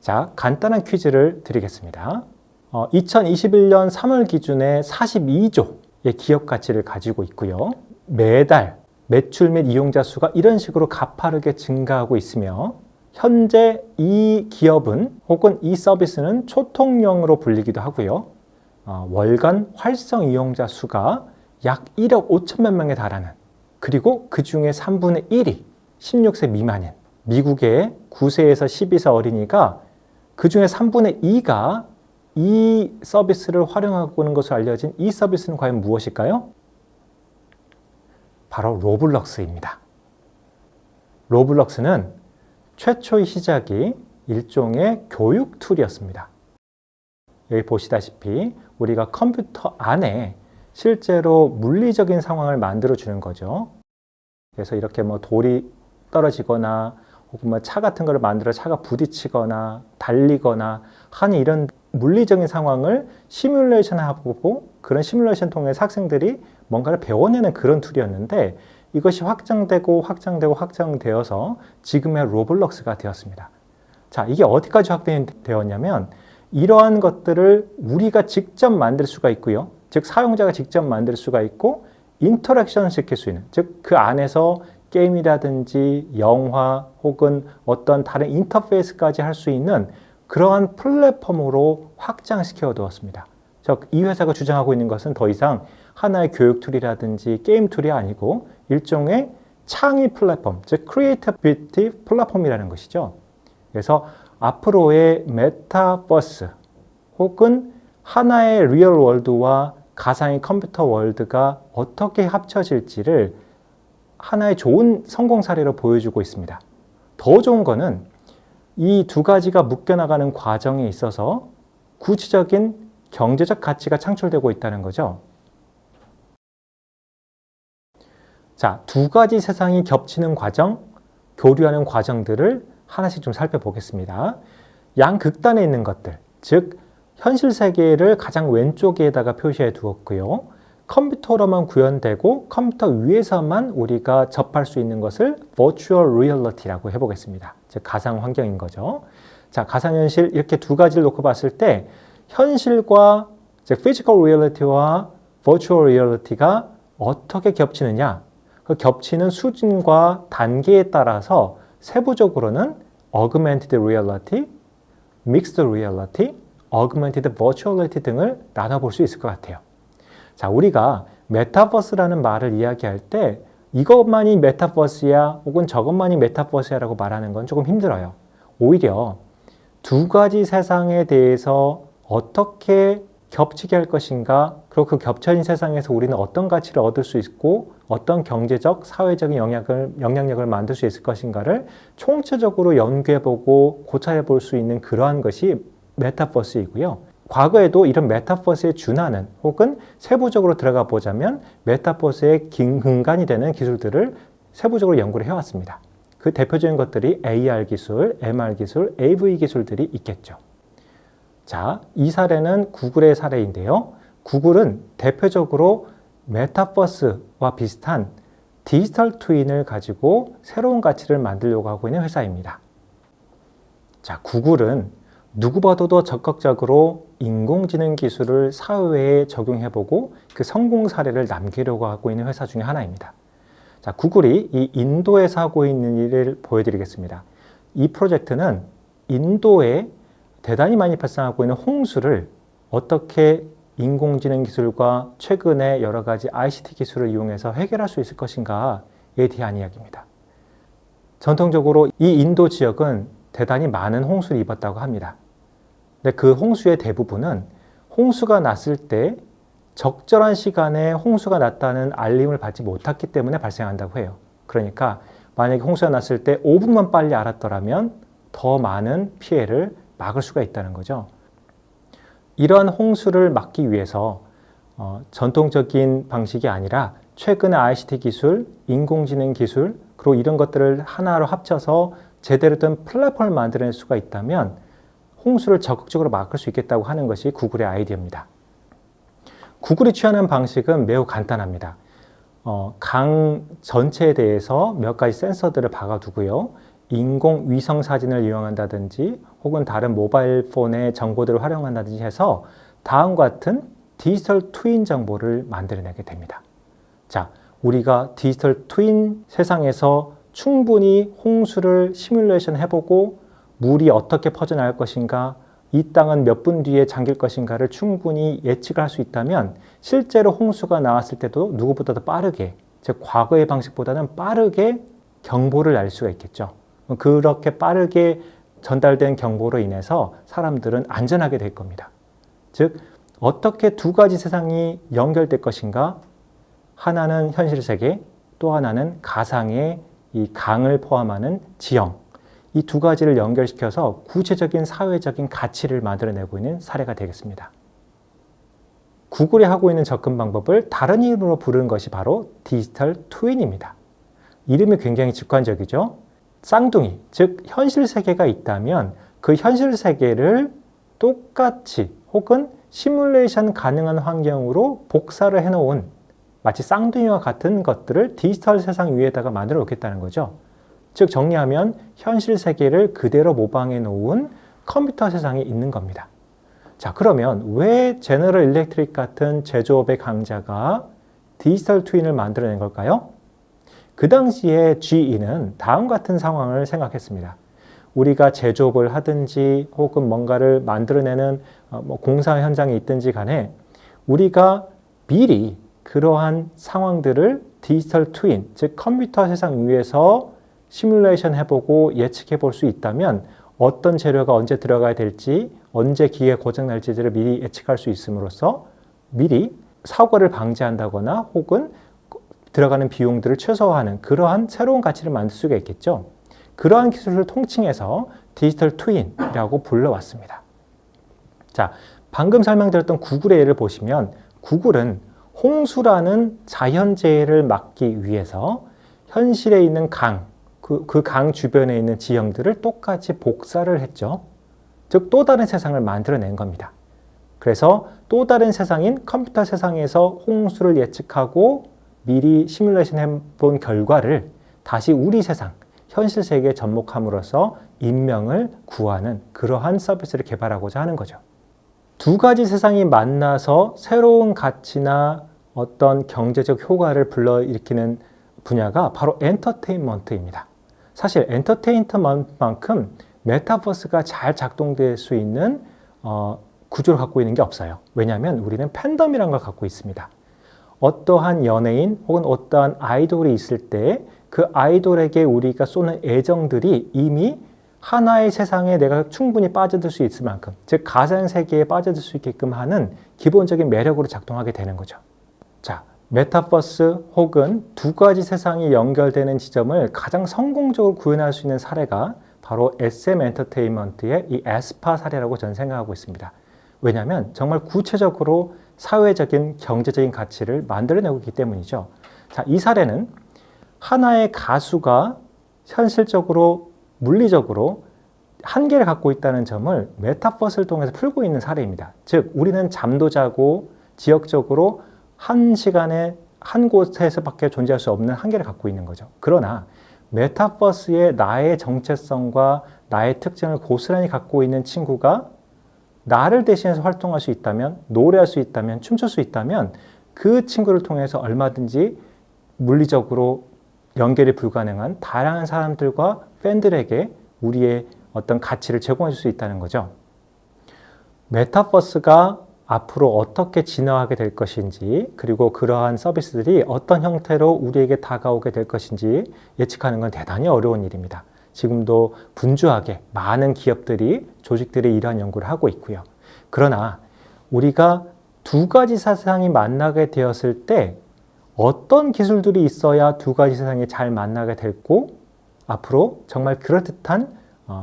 자, 간단한 퀴즈를 드리겠습니다. 2021년 3월 기준에 42조의 기업 가치를 가지고 있고요. 매달 매출 및 이용자 수가 이런 식으로 가파르게 증가하고 있으며 현재 이 기업은 혹은 이 서비스는 초통령으로 불리기도 하고요. 월간 활성 이용자 수가 약 1억 5천만 명에 달하는, 그리고 그 중에 3분의 1이 16세 미만인 미국의 9세에서 12세 어린이가 그 중에 3분의 2가 이 서비스를 활용하고 있는 것으로 알려진 이 서비스는 과연 무엇일까요? 바로 로블록스입니다. 로블록스는 최초의 시작이 일종의 교육 툴이었습니다. 여기 보시다시피 우리가 컴퓨터 안에 실제로 물리적인 상황을 만들어 주는 거죠. 그래서 이렇게 뭐 돌이 떨어지거나 혹은 뭐 차 같은 거를 만들어 차가 부딪히거나 달리거나 하는 이런 물리적인 상황을 시뮬레이션 해보고 그런 시뮬레이션 통해서 학생들이 뭔가를 배워내는 그런 툴이었는데 이것이 확장되어서 지금의 로블록스가 되었습니다. 자, 이게 어디까지 확대이 되었냐면 이러한 것들을 우리가 직접 만들 수가 있고요. 즉 사용자가 직접 만들 수가 있고 인터랙션 시킬 수 있는, 즉 그 안에서 게임이라든지 영화 혹은 어떤 다른 인터페이스까지 할 수 있는 그러한 플랫폼으로 확장시켜 두었습니다. 즉 이 회사가 주장하고 있는 것은 더 이상 하나의 교육 툴이라든지 게임 툴이 아니고 일종의 창의 플랫폼, 즉 크리에이티비티 플랫폼이라는 것이죠. 그래서 앞으로의 메타버스 혹은 하나의 리얼 월드와 가상의 컴퓨터 월드가 어떻게 합쳐질지를 하나의 좋은 성공 사례로 보여주고 있습니다. 더 좋은 거는 이 두 가지가 묶여나가는 과정에 있어서 구체적인 경제적 가치가 창출되고 있다는 거죠. 자, 두 가지 세상이 겹치는 과정, 교류하는 과정들을 하나씩 좀 살펴보겠습니다. 양극단에 있는 것들, 즉 현실 세계를 가장 왼쪽에다가 표시해 두었고요. 컴퓨터로만 구현되고 컴퓨터 위에서만 우리가 접할 수 있는 것을 Virtual Reality라고 해보겠습니다. 즉 가상 환경인 거죠. 자, 가상현실 이렇게 두 가지를 놓고 봤을 때 현실과 즉 Physical Reality와 Virtual Reality가 어떻게 겹치느냐, 그 겹치는 수준과 단계에 따라서 세부적으로는 Augmented Reality, Mixed Reality, Augmented Virtual Reality 등을 나눠볼 수 있을 것 같아요. 자, 우리가 메타버스라는 말을 이야기할 때 이것만이 메타버스야 혹은 저것만이 메타버스야 라고 말하는 건 조금 힘들어요. 오히려 두 가지 세상에 대해서 어떻게 겹치게 할 것인가, 그리고 그 겹쳐진 세상에서 우리는 어떤 가치를 얻을 수 있고 어떤 경제적, 사회적인 영향력을 만들 수 있을 것인가를 총체적으로 연구해보고 고찰해볼 수 있는 그러한 것이 메타버스이고요. 과거에도 이런 메타버스에 준하는 혹은 세부적으로 들어가 보자면 메타버스의 근간이 되는 기술들을 세부적으로 연구를 해왔습니다. 그 대표적인 것들이 AR 기술, MR 기술, AV 기술들이 있겠죠. 자, 이 사례는 구글의 사례인데요. 구글은 대표적으로 메타버스와 비슷한 디지털 트윈을 가지고 새로운 가치를 만들려고 하고 있는 회사입니다. 자, 구글은 누구보다도 더 적극적으로 인공지능 기술을 사회에 적용해보고 그 성공 사례를 남기려고 하고 있는 회사 중에 하나입니다. 자, 구글이 이 인도에서 하고 있는 일을 보여드리겠습니다. 이 프로젝트는 인도에 대단히 많이 발생하고 있는 홍수를 어떻게 인공지능 기술과 최근의 여러 가지 ICT 기술을 이용해서 해결할 수 있을 것인가에 대한 이야기입니다. 전통적으로 이 인도 지역은 대단히 많은 홍수를 입었다고 합니다. 근데 그 홍수의 대부분은 홍수가 났을 때 적절한 시간에 홍수가 났다는 알림을 받지 못했기 때문에 발생한다고 해요. 그러니까 만약에 홍수가 났을 때 5분만 빨리 알았더라면 더 많은 피해를 막을 수가 있다는 거죠. 이러한 홍수를 막기 위해서 전통적인 방식이 아니라 최근의 ICT 기술, 인공지능 기술, 그리고 이런 것들을 하나로 합쳐서 제대로 된 플랫폼을 만들어낼 수가 있다면 홍수를 적극적으로 막을 수 있겠다고 하는 것이 구글의 아이디어입니다. 구글이 취하는 방식은 매우 간단합니다. 강 전체에 대해서 몇 가지 센서들을 박아두고요. 인공위성 사진을 이용한다든지 혹은 다른 모바일 폰의 정보들을 활용한다든지 해서 다음과 같은 디지털 트윈 정보를 만들어내게 됩니다. 자, 우리가 디지털 트윈 세상에서 충분히 홍수를 시뮬레이션 해보고 물이 어떻게 퍼져나갈 것인가, 이 땅은 몇 분 뒤에 잠길 것인가를 충분히 예측할 수 있다면 실제로 홍수가 나왔을 때도 누구보다도 빠르게, 즉 과거의 방식보다는 빠르게 경보를 날 수가 있겠죠. 그렇게 빠르게 전달된 경보로 인해서 사람들은 안전하게 될 겁니다. 즉 어떻게 두 가지 세상이 연결될 것인가, 하나는 현실 세계, 또 하나는 가상의 이 강을 포함하는 지형, 이 두 가지를 연결시켜서 구체적인 사회적인 가치를 만들어내고 있는 사례가 되겠습니다. 구글이 하고 있는 접근 방법을 다른 이름으로 부르는 것이 바로 디지털 트윈입니다. 이름이 굉장히 직관적이죠. 쌍둥이, 즉 현실 세계가 있다면 그 현실 세계를 똑같이 혹은 시뮬레이션 가능한 환경으로 복사를 해놓은 마치 쌍둥이와 같은 것들을 디지털 세상 위에다가 만들어 놓겠다는 거죠. 즉 정리하면 현실 세계를 그대로 모방해 놓은 컴퓨터 세상이 있는 겁니다. 자, 그러면 왜 제너럴 일렉트릭 같은 제조업의 강자가 디지털 트윈을 만들어낸 걸까요? 그 당시에 GE는 다음 같은 상황을 생각했습니다. 우리가 제조업을 하든지 혹은 뭔가를 만들어내는 공사 현장에 있든지 간에 우리가 미리 그러한 상황들을 디지털 트윈, 즉 컴퓨터 세상 위에서 시뮬레이션 해보고 예측해 볼 수 있다면 어떤 재료가 언제 들어가야 될지, 언제 기계 고장 날지를 미리 예측할 수 있음으로써 미리 사고를 방지한다거나 혹은 들어가는 비용들을 최소화하는 그러한 새로운 가치를 만들 수가 있겠죠. 그러한 기술을 통칭해서 디지털 트윈이라고 불러왔습니다. 자, 방금 설명드렸던 구글의 예를 보시면 구글은 홍수라는 자연재해를 막기 위해서 현실에 있는 강, 그 강 주변에 있는 지형들을 똑같이 복사를 했죠. 즉 또 다른 세상을 만들어낸 겁니다. 그래서 또 다른 세상인 컴퓨터 세상에서 홍수를 예측하고 미리 시뮬레이션 해본 결과를 다시 우리 세상, 현실 세계에 접목함으로써 인명을 구하는 그러한 서비스를 개발하고자 하는 거죠. 두 가지 세상이 만나서 새로운 가치나 어떤 경제적 효과를 불러일으키는 분야가 바로 엔터테인먼트입니다. 사실 엔터테인먼트만큼 메타버스가 잘 작동될 수 있는 구조를 갖고 있는 게 없어요. 왜냐하면 우리는 팬덤이라는 걸 갖고 있습니다. 어떠한 연예인 혹은 어떠한 아이돌이 있을 때 그 아이돌에게 우리가 쏘는 애정들이 이미 하나의 세상에 내가 충분히 빠져들 수 있을 만큼, 즉 가상 세계에 빠져들 수 있게끔 하는 기본적인 매력으로 작동하게 되는 거죠. 자, 메타버스 혹은 두 가지 세상이 연결되는 지점을 가장 성공적으로 구현할 수 있는 사례가 바로 SM 엔터테인먼트의 이 에스파 사례라고 저는 생각하고 있습니다. 왜냐하면 정말 구체적으로 사회적인 경제적인 가치를 만들어내고 있기 때문이죠. 자, 이 사례는 하나의 가수가 현실적으로 물리적으로 한계를 갖고 있다는 점을 메타버스를 통해서 풀고 있는 사례입니다. 즉 우리는 잠도 자고 지역적으로 한 시간에 한 곳에서밖에 존재할 수 없는 한계를 갖고 있는 거죠. 그러나 메타버스의 나의 정체성과 나의 특징을 고스란히 갖고 있는 친구가 나를 대신해서 활동할 수 있다면, 노래할 수 있다면, 춤출 수 있다면 그 친구를 통해서 얼마든지 물리적으로 연결이 불가능한 다양한 사람들과 팬들에게 우리의 어떤 가치를 제공해 줄 수 있다는 거죠. 메타버스가 앞으로 어떻게 진화하게 될 것인지, 그리고 그러한 서비스들이 어떤 형태로 우리에게 다가오게 될 것인지 예측하는 건 대단히 어려운 일입니다. 지금도 분주하게 많은 기업들이, 조직들이 이러한 연구를 하고 있고요. 그러나 우리가 두 가지 세상이 만나게 되었을 때 어떤 기술들이 있어야 두 가지 세상이 잘 만나게 됐고 앞으로 정말 그럴듯한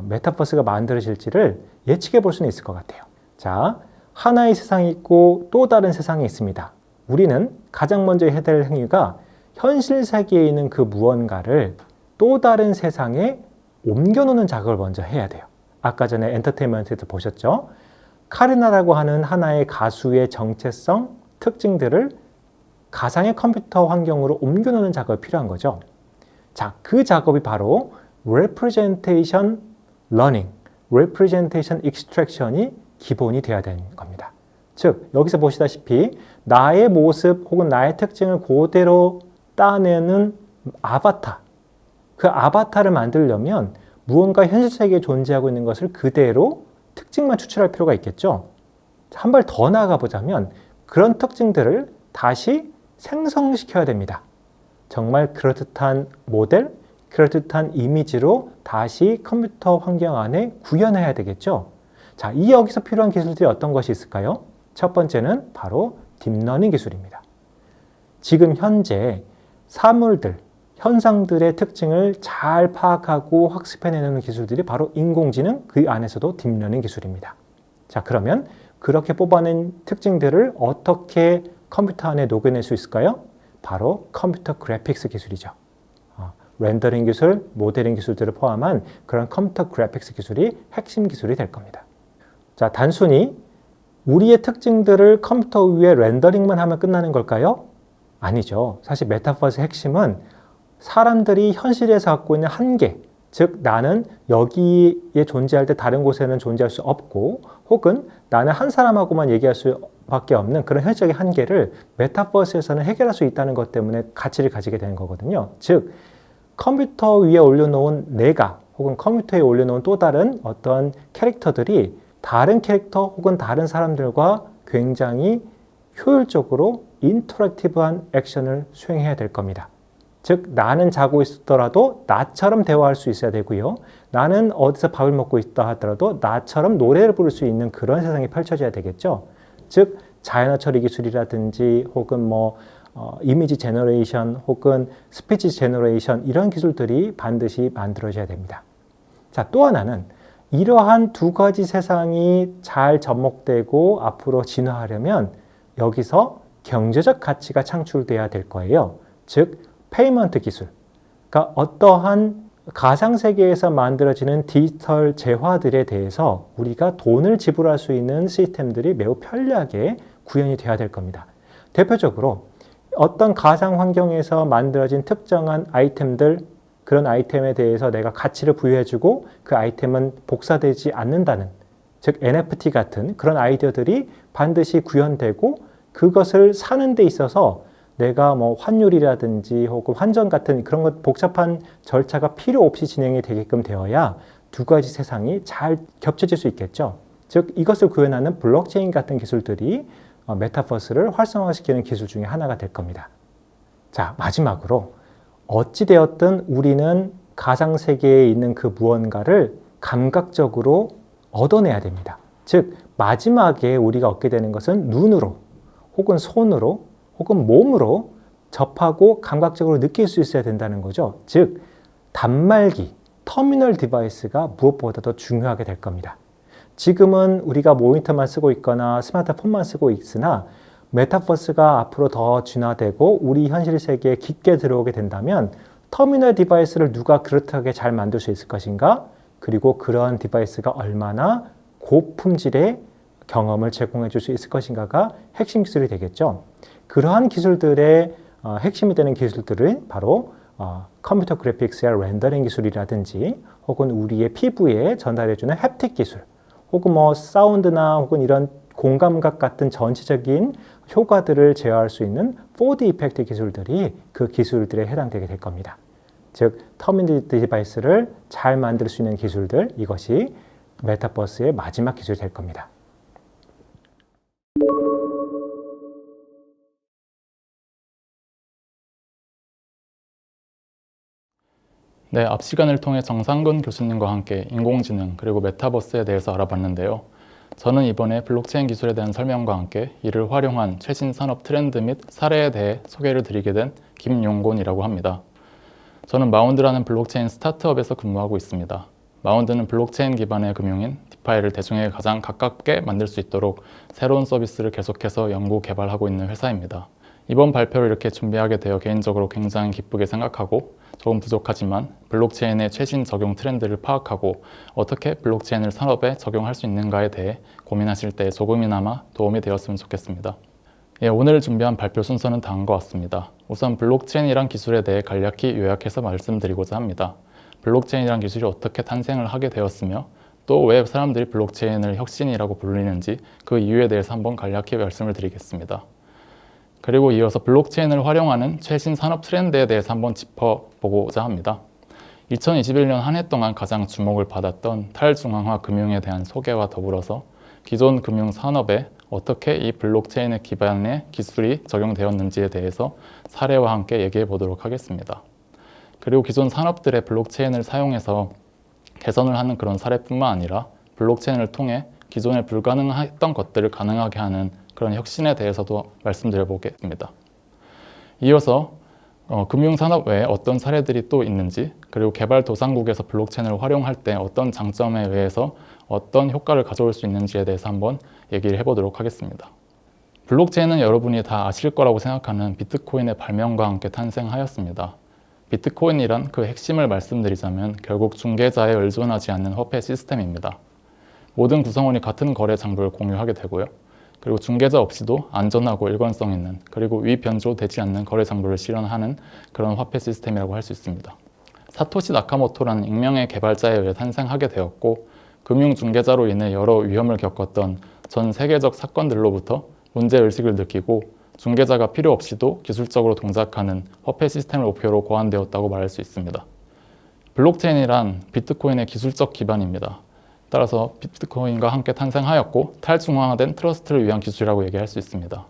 메타버스가 만들어질지를 예측해 볼 수는 있을 것 같아요. 자, 하나의 세상이 있고 또 다른 세상이 있습니다. 우리는 가장 먼저 해야 될 행위가 현실 세계에 있는 그 무언가를 또 다른 세상에 옮겨놓는 작업을 먼저 해야 돼요. 아까 전에 엔터테인먼트에도 보셨죠? 카리나라고 하는 하나의 가수의 정체성, 특징들을 가상의 컴퓨터 환경으로 옮겨놓는 작업이 필요한 거죠. 자, 그 작업이 바로 Representation Learning, Representation Extraction이 기본이 되어야 되는 겁니다. 즉, 여기서 보시다시피 나의 모습 혹은 나의 특징을 그대로 따내는 아바타, 그 아바타를 만들려면 무언가 현실 세계에 존재하고 있는 것을 그대로 특징만 추출할 필요가 있겠죠. 한 발 더 나아가 보자면 그런 특징들을 다시 생성시켜야 됩니다. 정말 그럴듯한 모델, 그럴듯한 이미지로 다시 컴퓨터 환경 안에 구현해야 되겠죠. 자, 이 여기서 필요한 기술들이 어떤 것이 있을까요? 첫 번째는 바로 딥러닝 기술입니다. 지금 현재 사물들, 현상들의 특징을 잘 파악하고 학습해내는 기술들이 바로 인공지능, 그 안에서도 딥러닝 기술입니다. 자, 그러면 그렇게 뽑아낸 특징들을 어떻게 컴퓨터 안에 녹여낼 수 있을까요? 바로 컴퓨터 그래픽스 기술이죠. 렌더링 기술, 모델링 기술들을 포함한 그런 컴퓨터 그래픽스 기술이 핵심 기술이 될 겁니다. 자, 단순히 우리의 특징들을 컴퓨터 위에 렌더링만 하면 끝나는 걸까요? 아니죠. 사실 메타버스의 핵심은 사람들이 현실에서 갖고 있는 한계, 즉 나는 여기에 존재할 때 다른 곳에는 존재할 수 없고 혹은 나는 한 사람하고만 얘기할 수밖에 없는 그런 현실적인 한계를 메타버스에서는 해결할 수 있다는 것 때문에 가치를 가지게 되는 거거든요. 즉 컴퓨터 위에 올려놓은 내가 혹은 컴퓨터에 올려놓은 또 다른 어떤 캐릭터들이 다른 캐릭터 혹은 다른 사람들과 굉장히 효율적으로 인터랙티브한 액션을 수행해야 될 겁니다. 즉 나는 자고 있더라도 나처럼 대화할 수 있어야 되고요. 나는 어디서 밥을 먹고 있다 하더라도 나처럼 노래를 부를 수 있는 그런 세상이 펼쳐져야 되겠죠. 즉 자연어 처리 기술이라든지 혹은 이미지 제너레이션 혹은 스피치 제너레이션 이런 기술들이 반드시 만들어져야 됩니다. 자, 또 하나는 이러한 두 가지 세상이 잘 접목되고 앞으로 진화하려면 여기서 경제적 가치가 창출돼야 될 거예요. 즉 페이먼트 기술, 그러니까 어떠한 가상세계에서 만들어지는 디지털 재화들에 대해서 우리가 돈을 지불할 수 있는 시스템들이 매우 편리하게 구현이 돼야 될 겁니다. 대표적으로 어떤 가상 환경에서 만들어진 특정한 아이템들, 그런 아이템에 대해서 내가 가치를 부여해주고 그 아이템은 복사되지 않는다는, 즉 NFT 같은 그런 아이디어들이 반드시 구현되고 그것을 사는 데 있어서 내가 환율이라든지 혹은 환전 같은 그런 것 복잡한 절차가 필요 없이 진행이 되게끔 되어야 두 가지 세상이 잘 겹쳐질 수 있겠죠. 즉 이것을 구현하는 블록체인 같은 기술들이 메타버스를 활성화시키는 기술 중에 하나가 될 겁니다. 자, 마지막으로 어찌되었든 우리는 가상세계에 있는 그 무언가를 감각적으로 얻어내야 됩니다. 즉 마지막에 우리가 얻게 되는 것은 눈으로 혹은 손으로 혹은 몸으로 접하고 감각적으로 느낄 수 있어야 된다는 거죠. 즉 단말기, 터미널 디바이스가 무엇보다도 중요하게 될 겁니다. 지금은 우리가 모니터만 쓰고 있거나 스마트폰만 쓰고 있으나 메타버스가 앞으로 더 진화되고 우리 현실 세계에 깊게 들어오게 된다면 터미널 디바이스를 누가 그렇게 잘 만들 수 있을 것인가? 그리고 그런 디바이스가 얼마나 고품질의 경험을 제공해 줄 수 있을 것인가가 핵심 기술이 되겠죠. 그러한 기술들의 핵심이 되는 기술들은 바로 컴퓨터 그래픽스의 렌더링 기술이라든지 혹은 우리의 피부에 전달해주는 햅틱 기술 혹은 사운드나 혹은 이런 공감각 같은 전체적인 효과들을 제어할 수 있는 4D 이펙트 기술들이 그 기술들에 해당되게 될 겁니다. 즉 터미널 디바이스를 잘 만들 수 있는 기술들, 이것이 메타버스의 마지막 기술이 될 겁니다. 네, 앞 시간을 통해 정상근 교수님과 함께 인공지능 그리고 메타버스에 대해서 알아봤는데요. 저는 이번에 블록체인 기술에 대한 설명과 함께 이를 활용한 최신 산업 트렌드 및 사례에 대해 소개를 드리게 된 김용곤이라고 합니다. 저는 마운드라는 블록체인 스타트업에서 근무하고 있습니다. 마운드는 블록체인 기반의 금융인 디파이를 대중에게 가장 가깝게 만들 수 있도록 새로운 서비스를 계속해서 연구 개발하고 있는 회사입니다. 이번 발표를 이렇게 준비하게 되어 개인적으로 굉장히 기쁘게 생각하고 조금 부족하지만 블록체인의 최신 적용 트렌드를 파악하고 어떻게 블록체인을 산업에 적용할 수 있는가에 대해 고민하실 때 조금이나마 도움이 되었으면 좋겠습니다. 오늘 준비한 발표 순서는 다음과 같습니다. 우선 블록체인이란 기술에 대해 간략히 요약해서 말씀드리고자 합니다. 블록체인이란 기술이 어떻게 탄생을 하게 되었으며 또 왜 사람들이 블록체인을 혁신이라고 부르는지 그 이유에 대해서 한번 간략히 말씀을 드리겠습니다. 그리고 이어서 블록체인을 활용하는 최신 산업 트렌드에 대해서 한번 짚어보고자 합니다. 2021년 한 해 동안 가장 주목을 받았던 탈중앙화 금융에 대한 소개와 더불어서 기존 금융 산업에 어떻게 이 블록체인의 기반의 기술이 적용되었는지에 대해서 사례와 함께 얘기해 보도록 하겠습니다. 그리고 기존 산업들의 블록체인을 사용해서 개선을 하는 그런 사례뿐만 아니라 블록체인을 통해 기존에 불가능했던 것들을 가능하게 하는 그런 혁신에 대해서도 말씀드려 보겠습니다. 이어서 금융산업 외에 어떤 사례들이 또 있는지, 그리고 개발도상국에서 블록체인을 활용할 때 어떤 장점에 의해서 어떤 효과를 가져올 수 있는지에 대해서 한번 얘기를 해보도록 하겠습니다. 블록체인은 여러분이 다 아실 거라고 생각하는 비트코인의 발명과 함께 탄생하였습니다. 비트코인이란 그 핵심을 말씀드리자면 결국 중개자에 의존하지 않는 화폐 시스템입니다. 모든 구성원이 같은 거래 장부를 공유하게 되고요. 그리고 중개자 없이도 안전하고 일관성 있는, 그리고 위변조되지 않는 거래 장부를 실현하는 그런 화폐 시스템이라고 할 수 있습니다. 사토시 나카모토라는 익명의 개발자에 의해 탄생하게 되었고, 금융 중개자로 인해 여러 위험을 겪었던 전 세계적 사건들로부터 문제의식을 느끼고 중개자가 필요 없이도 기술적으로 동작하는 화폐 시스템을 목표로 고안되었다고 말할 수 있습니다. 블록체인이란 비트코인의 기술적 기반입니다. 따라서 비트코인과 함께 탄생하였고 탈중앙화된 트러스트를 위한 기술이라고 얘기할 수 있습니다.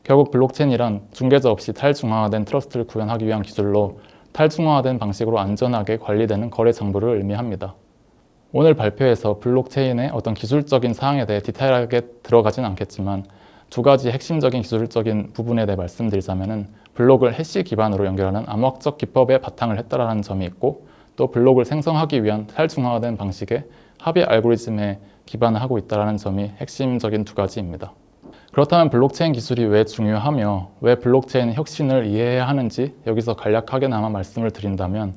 결국 블록체인이란 중개자 없이 탈중앙화된 트러스트를 구현하기 위한 기술로 탈중앙화된 방식으로 안전하게 관리되는 거래 장부를 의미합니다. 오늘 발표에서 블록체인의 어떤 기술적인 사항에 대해 디테일하게 들어가진 않겠지만 두 가지 핵심적인 기술적인 부분에 대해 말씀드리자면 블록을 해시 기반으로 연결하는 암호학적 기법에 바탕을 했다라는 점이 있고, 또 블록을 생성하기 위한 탈중앙화된 방식의 합의 알고리즘에 기반을 하고 있다는 점이 핵심적인 두 가지입니다. 그렇다면 블록체인 기술이 왜 중요하며 왜 블록체인 혁신을 이해해야 하는지 여기서 간략하게나마 말씀을 드린다면,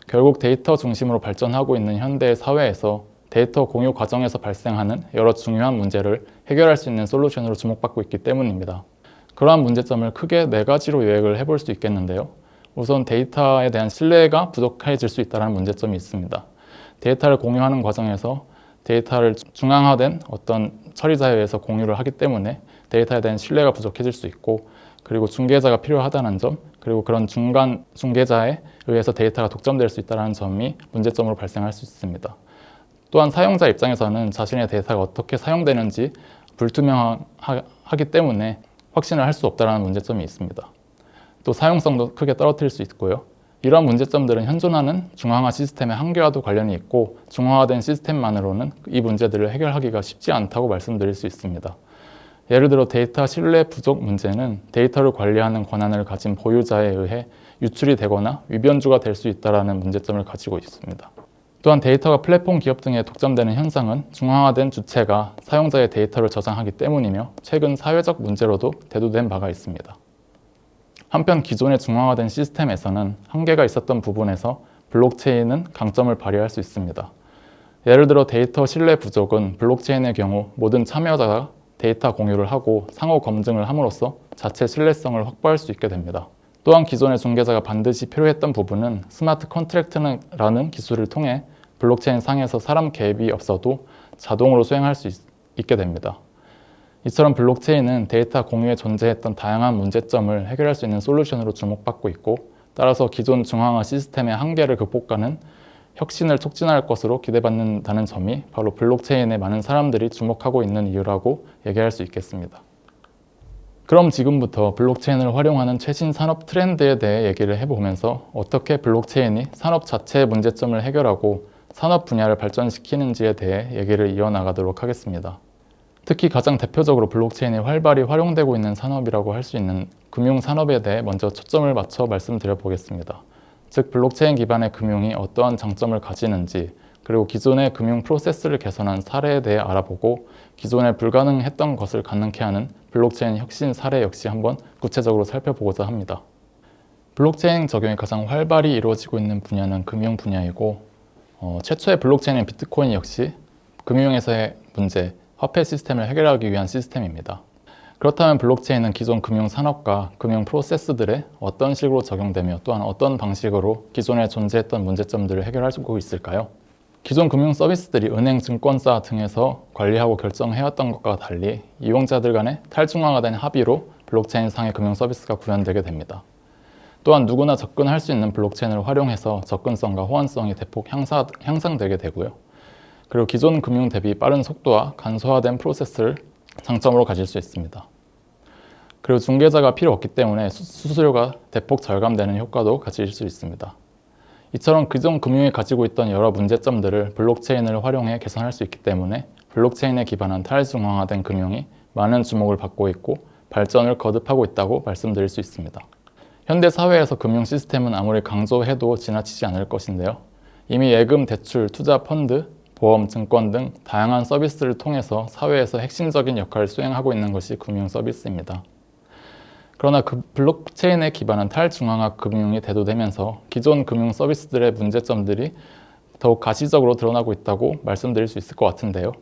결국 데이터 중심으로 발전하고 있는 현대의 사회에서 데이터 공유 과정에서 발생하는 여러 중요한 문제를 해결할 수 있는 솔루션으로 주목받고 있기 때문입니다. 그러한 문제점을 크게 네 가지로 요약을 해볼 수 있겠는데요. 우선 데이터에 대한 신뢰가 부족해질 수 있다는 문제점이 있습니다. 데이터를 공유하는 과정에서 데이터를 중앙화된 어떤 처리자에 의해서 공유를 하기 때문에 데이터에 대한 신뢰가 부족해질 수 있고, 그리고 중개자가 필요하다는 점, 그리고 그런 중간 중개자에 의해서 데이터가 독점될 수 있다는 점이 문제점으로 발생할 수 있습니다. 또한 사용자 입장에서는 자신의 데이터가 어떻게 사용되는지 불투명하기 때문에 확신을 할 수 없다는 문제점이 있습니다. 또 사용성도 크게 떨어뜨릴 수 있고요. 이러한 문제점들은 현존하는 중앙화 시스템의 한계와도 관련이 있고, 중앙화된 시스템만으로는 이 문제들을 해결하기가 쉽지 않다고 말씀드릴 수 있습니다. 예를 들어 데이터 신뢰 부족 문제는 데이터를 관리하는 권한을 가진 보유자에 의해 유출이 되거나 위변조가 될 수 있다는 문제점을 가지고 있습니다. 또한 데이터가 플랫폼 기업 등에 독점되는 현상은 중앙화된 주체가 사용자의 데이터를 저장하기 때문이며 최근 사회적 문제로도 대두된 바가 있습니다. 한편 기존의 중앙화된 시스템에서는 한계가 있었던 부분에서 블록체인은 강점을 발휘할 수 있습니다. 예를 들어 데이터 신뢰 부족은 블록체인의 경우 모든 참여자가 데이터 공유를 하고 상호 검증을 함으로써 자체 신뢰성을 확보할 수 있게 됩니다. 또한 기존의 중개자가 반드시 필요했던 부분은 스마트 컨트랙트라는 기술을 통해 블록체인 상에서 사람 개입이 없어도 자동으로 수행할 수 있게 됩니다. 이처럼 블록체인은 데이터 공유에 존재했던 다양한 문제점을 해결할 수 있는 솔루션으로 주목받고 있고, 따라서 기존 중앙화 시스템의 한계를 극복하는 혁신을 촉진할 것으로 기대받는다는 점이 바로 블록체인에 많은 사람들이 주목하고 있는 이유라고 얘기할 수 있겠습니다. 그럼 지금부터 블록체인을 활용하는 최신 산업 트렌드에 대해 얘기를 해보면서 어떻게 블록체인이 산업 자체의 문제점을 해결하고 산업 분야를 발전시키는지에 대해 얘기를 이어나가도록 하겠습니다. 특히 가장 대표적으로 블록체인이 활발히 활용되고 있는 산업이라고 할 수 있는 금융산업에 대해 먼저 초점을 맞춰 말씀드려 보겠습니다. 즉 블록체인 기반의 금융이 어떠한 장점을 가지는지, 그리고 기존의 금융 프로세스를 개선한 사례에 대해 알아보고 기존에 불가능했던 것을 가능케 하는 블록체인 혁신 사례 역시 한번 구체적으로 살펴보고자 합니다. 블록체인 적용이 가장 활발히 이루어지고 있는 분야는 금융 분야이고, 최초의 블록체인인 비트코인 역시 금융에서의 문제, 화폐 시스템을 해결하기 위한 시스템입니다. 그렇다면 블록체인은 기존 금융 산업과 금융 프로세스들에 어떤 식으로 적용되며 또한 어떤 방식으로 기존에 존재했던 문제점들을 해결하고 있을까요? 기존 금융 서비스들이 은행, 증권사 등에서 관리하고 결정해왔던 것과 달리 이용자들 간의 탈중앙화된 합의로 블록체인 상의 금융 서비스가 구현되게 됩니다. 또한 누구나 접근할 수 있는 블록체인을 활용해서 접근성과 호환성이 대폭 향상되게 되고요. 그리고 기존 금융 대비 빠른 속도와 간소화된 프로세스를 장점으로 가질 수 있습니다. 그리고 중개자가 필요 없기 때문에 수수료가 대폭 절감되는 효과도 가질 수 있습니다. 이처럼 기존 금융이 가지고 있던 여러 문제점들을 블록체인을 활용해 개선할 수 있기 때문에 블록체인에 기반한 탈중앙화된 금융이 많은 주목을 받고 있고 발전을 거듭하고 있다고 말씀드릴 수 있습니다. 현대 사회에서 금융 시스템은 아무리 강조해도 지나치지 않을 것인데요. 이미 예금, 대출, 투자, 펀드, 보험, 증권 등 다양한 서비스를 통해서 사회에서 핵심적인 역할을 수행하고 있는 것이 금융 서비스입니다. 그러나 그 블록체인에 기반한 탈중앙화 금융이 대두되면서 기존 금융 서비스들의 문제점들이 더욱 가시적으로 드러나고 있다고 말씀드릴 수 있을 것 같은데요.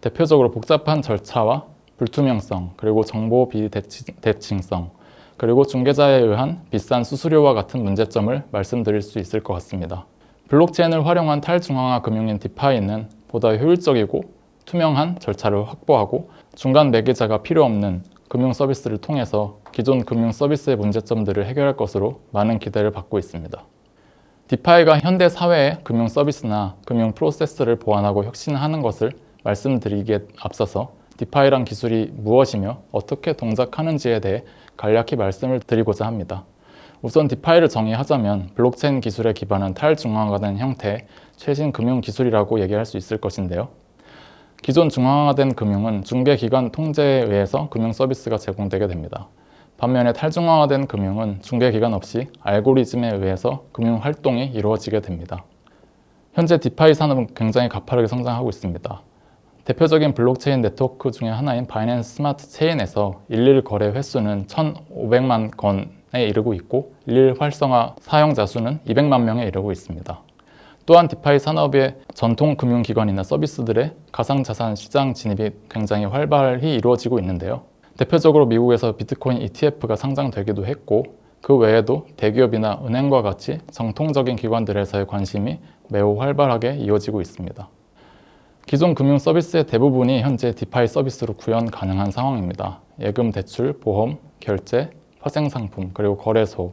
대표적으로 복잡한 절차와 불투명성, 그리고 정보 비대칭성, 그리고 중개자에 의한 비싼 수수료와 같은 문제점을 말씀드릴 수 있을 것 같습니다. 블록체인을 활용한 탈중앙화 금융인 디파이는 보다 효율적이고 투명한 절차를 확보하고 중간 매개자가 필요 없는 금융 서비스를 통해서 기존 금융 서비스의 문제점들을 해결할 것으로 많은 기대를 받고 있습니다. 디파이가 현대 사회의 금융 서비스나 금융 프로세스를 보완하고 혁신하는 것을 말씀드리기에 앞서서 디파이란 기술이 무엇이며 어떻게 동작하는지에 대해 간략히 말씀을 드리고자 합니다. 우선 디파이를 정의하자면 블록체인 기술에 기반한 탈중앙화된 형태의 최신 금융 기술이라고 얘기할 수 있을 것인데요. 기존 중앙화된 금융은 중개기관 통제에 의해서 금융 서비스가 제공되게 됩니다. 반면에 탈중앙화된 금융은 중개기관 없이 알고리즘에 의해서 금융 활동이 이루어지게 됩니다. 현재 디파이 산업은 굉장히 가파르게 성장하고 있습니다. 대표적인 블록체인 네트워크 중에 하나인 바이낸스 스마트 체인에서 일일 거래 횟수는 1,500만 건에 이르고 있고 일일 활성화 사용자 수는 200만 명에 이르고 있습니다. 또한 디파이 산업의 전통 금융기관이나 서비스들의 가상자산 시장 진입이 굉장히 활발히 이루어지고 있는데요. 대표적으로 미국에서 비트코인 ETF가 상장되기도 했고 그 외에도 대기업이나 은행과 같이 정통적인 기관들에서의 관심이 매우 활발하게 이어지고 있습니다. 기존 금융 서비스의 대부분이 현재 디파이 서비스로 구현 가능한 상황입니다. 예금, 대출, 보험, 결제, 파생상품, 그리고 거래소,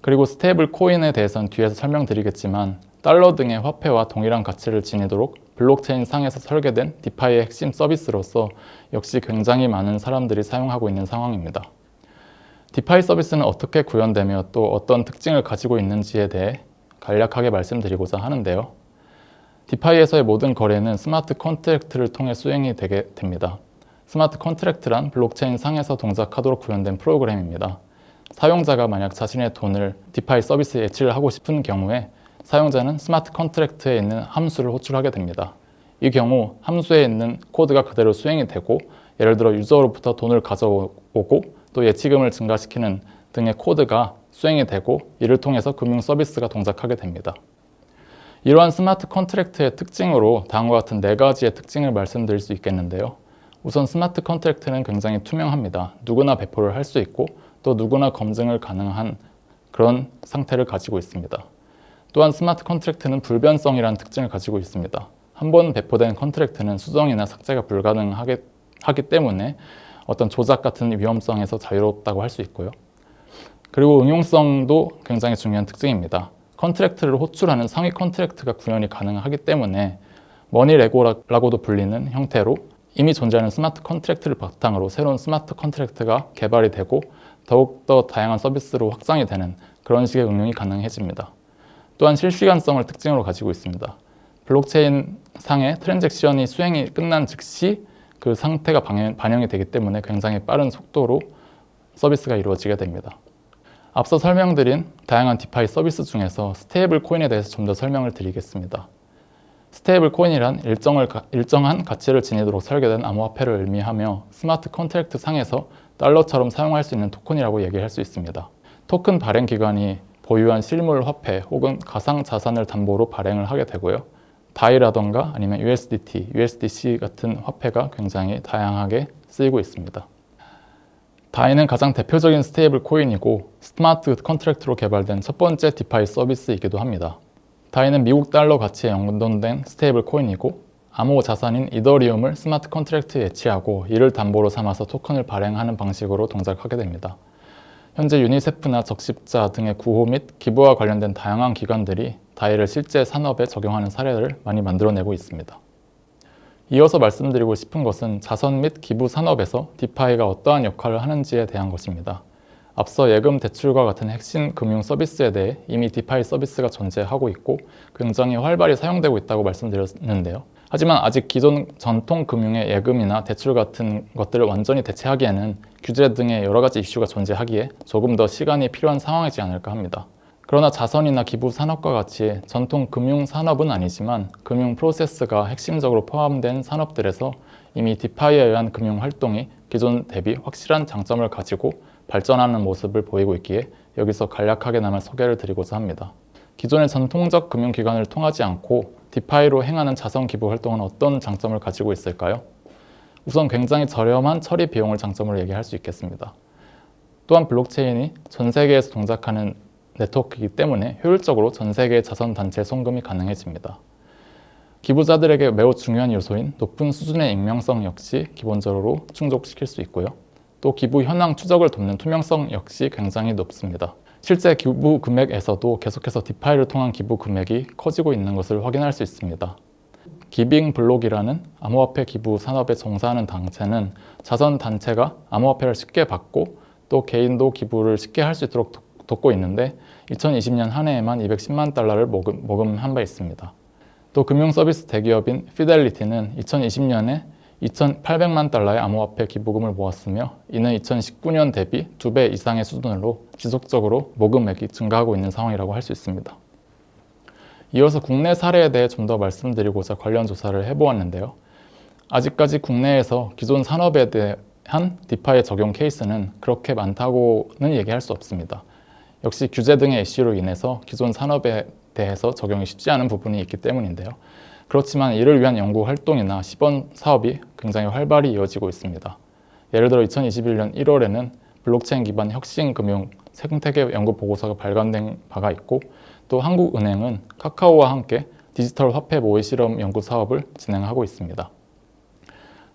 그리고 스테이블 코인에 대해서는 뒤에서 설명드리겠지만 달러 등의 화폐와 동일한 가치를 지니도록 블록체인 상에서 설계된 디파이의 핵심 서비스로서 역시 굉장히 많은 사람들이 사용하고 있는 상황입니다. 디파이 서비스는 어떻게 구현되며 또 어떤 특징을 가지고 있는지에 대해 간략하게 말씀드리고자 하는데요. 디파이에서의 모든 거래는 스마트 컨트랙트를 통해 수행이 되게 됩니다. 스마트 컨트랙트란 블록체인 상에서 동작하도록 구현된 프로그램입니다. 사용자가 만약 자신의 돈을 디파이 서비스에 예치를 하고 싶은 경우에 사용자는 스마트 컨트랙트에 있는 함수를 호출하게 됩니다. 이 경우 함수에 있는 코드가 그대로 수행이 되고 예를 들어 유저로부터 돈을 가져오고 또 예치금을 증가시키는 등의 코드가 수행이 되고 이를 통해서 금융 서비스가 동작하게 됩니다. 이러한 스마트 컨트랙트의 특징으로 다음과 같은 4가지의 특징을 말씀드릴 수 있겠는데요. 우선 스마트 컨트랙트는 굉장히 투명합니다. 누구나 배포를 할 수 있고 또 누구나 검증을 가능한 그런 상태를 가지고 있습니다. 또한 스마트 컨트랙트는 불변성이라는 특징을 가지고 있습니다. 한 번 배포된 컨트랙트는 수정이나 삭제가 불가능하기 때문에 어떤 조작 같은 위험성에서 자유롭다고 할 수 있고요. 그리고 응용성도 굉장히 중요한 특징입니다. 컨트랙트를 호출하는 상위 컨트랙트가 구현이 가능하기 때문에 머니레고라고도 불리는 형태로 이미 존재하는 스마트 컨트랙트를 바탕으로 새로운 스마트 컨트랙트가 개발이 되고 더욱더 다양한 서비스로 확장이 되는 그런 식의 응용이 가능해집니다. 또한 실시간성을 특징으로 가지고 있습니다. 블록체인 상의 트랜잭션이 수행이 끝난 즉시 그 상태가 반영이 되기 때문에 굉장히 빠른 속도로 서비스가 이루어지게 됩니다. 앞서 설명드린 다양한 디파이 서비스 중에서 스테이블 코인에 대해서 좀 더 설명을 드리겠습니다. 스테이블 코인이란 일정한 가치를 지니도록 설계된 암호화폐를 의미하며 스마트 컨트랙트 상에서 달러처럼 사용할 수 있는 토큰이라고 얘기할 수 있습니다. 토큰 발행 기관이 보유한 실물 화폐 혹은 가상 자산을 담보로 발행을 하게 되고요. 다이라던가 아니면 USDT, USDC 같은 화폐가 굉장히 다양하게 쓰이고 있습니다. 다이는 가장 대표적인 스테이블 코인이고 스마트 컨트랙트로 개발된 첫 번째 디파이 서비스이기도 합니다. 다이는 미국 달러 가치에 연동된 스테이블 코인이고 암호 자산인 이더리움을 스마트 컨트랙트에 예치하고 이를 담보로 삼아서 토큰을 발행하는 방식으로 동작하게 됩니다. 현재 유니세프나 적십자 등의 구호 및 기부와 관련된 다양한 기관들이 다이를 실제 산업에 적용하는 사례를 많이 만들어내고 있습니다. 이어서 말씀드리고 싶은 것은 자선 및 기부 산업에서 디파이가 어떠한 역할을 하는지에 대한 것입니다. 앞서 예금 대출과 같은 핵심 금융 서비스에 대해 이미 디파이 서비스가 존재하고 있고 굉장히 활발히 사용되고 있다고 말씀드렸는데요. 하지만 아직 기존 전통 금융의 예금이나 대출 같은 것들을 완전히 대체하기에는 규제 등의 여러 가지 이슈가 존재하기에 조금 더 시간이 필요한 상황이지 않을까 합니다. 그러나 자선이나 기부 산업과 같이 전통 금융 산업은 아니지만 금융 프로세스가 핵심적으로 포함된 산업들에서 이미 디파이에 의한 금융 활동이 기존 대비 확실한 장점을 가지고 발전하는 모습을 보이고 있기에 여기서 간략하게나마 소개를 드리고자 합니다. 기존의 전통적 금융기관을 통하지 않고 디파이로 행하는 자선 기부 활동은 어떤 장점을 가지고 있을까요? 우선 굉장히 저렴한 처리 비용을 장점으로 얘기할 수 있겠습니다. 또한 블록체인이 전 세계에서 동작하는 네트워크이기 때문에 효율적으로 전 세계의 자선단체 송금이 가능해집니다. 기부자들에게 매우 중요한 요소인 높은 수준의 익명성 역시 기본적으로 충족시킬 수 있고요. 또 기부 현황 추적을 돕는 투명성 역시 굉장히 높습니다. 실제 기부 금액에서도 계속해서 디파이를 통한 기부 금액이 커지고 있는 것을 확인할 수 있습니다. 기빙 블록이라는 암호화폐 기부 산업에 종사하는 단체는 자선단체가 암호화폐를 쉽게 받고 또 개인도 기부를 쉽게 할 수 있도록 돕고 있는데 2020년 한 해에만 210만 달러를 모금한 바 있습니다. 또 금융 서비스 대기업인 피델리티는 2020년에 2,800만 달러의 암호화폐 기부금을 모았으며 이는 2019년 대비 2배 이상의 수준으로 지속적으로 모금액이 증가하고 있는 상황이라고 할 수 있습니다. 이어서 국내 사례에 대해 좀 더 말씀드리고자 관련 조사를 해보았는데요. 아직까지 국내에서 기존 산업에 대한 디파이 적용 케이스는 그렇게 많다고는 얘기할 수 없습니다. 역시 규제 등의 이슈로 인해서 기존 산업에 대해서 적용이 쉽지 않은 부분이 있기 때문인데요. 그렇지만 이를 위한 연구 활동이나 시범 사업이 굉장히 활발히 이어지고 있습니다. 예를 들어 2021년 1월에는 블록체인 기반 혁신금융 생태계 연구 보고서가 발간된 바가 있고 또 한국은행은 카카오와 함께 디지털 화폐 모의 실험 연구 사업을 진행하고 있습니다.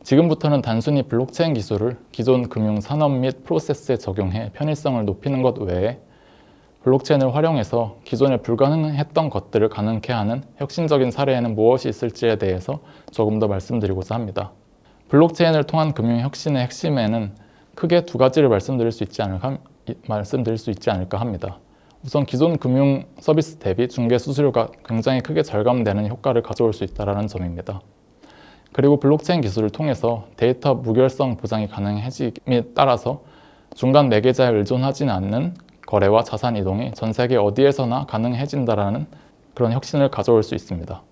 지금부터는 단순히 블록체인 기술을 기존 금융 산업 및 프로세스에 적용해 편의성을 높이는 것 외에 블록체인을 활용해서 기존에 불가능했던 것들을 가능케 하는 혁신적인 사례에는 무엇이 있을지에 대해서 조금 더 말씀드리고자 합니다. 블록체인을 통한 금융 혁신의 핵심에는 크게 두 가지를 말씀드릴 수 있지 않을까 합니다. 우선 기존 금융 서비스 대비 중개 수수료가 굉장히 크게 절감되는 효과를 가져올 수 있다는 점입니다. 그리고 블록체인 기술을 통해서 데이터 무결성 보장이 가능해짐에 따라서 중간 매개자에 의존하지는 않는 거래와 자산 이동이 전 세계 어디에서나 가능해진다라는 그런 혁신을 가져올 수 있습니다.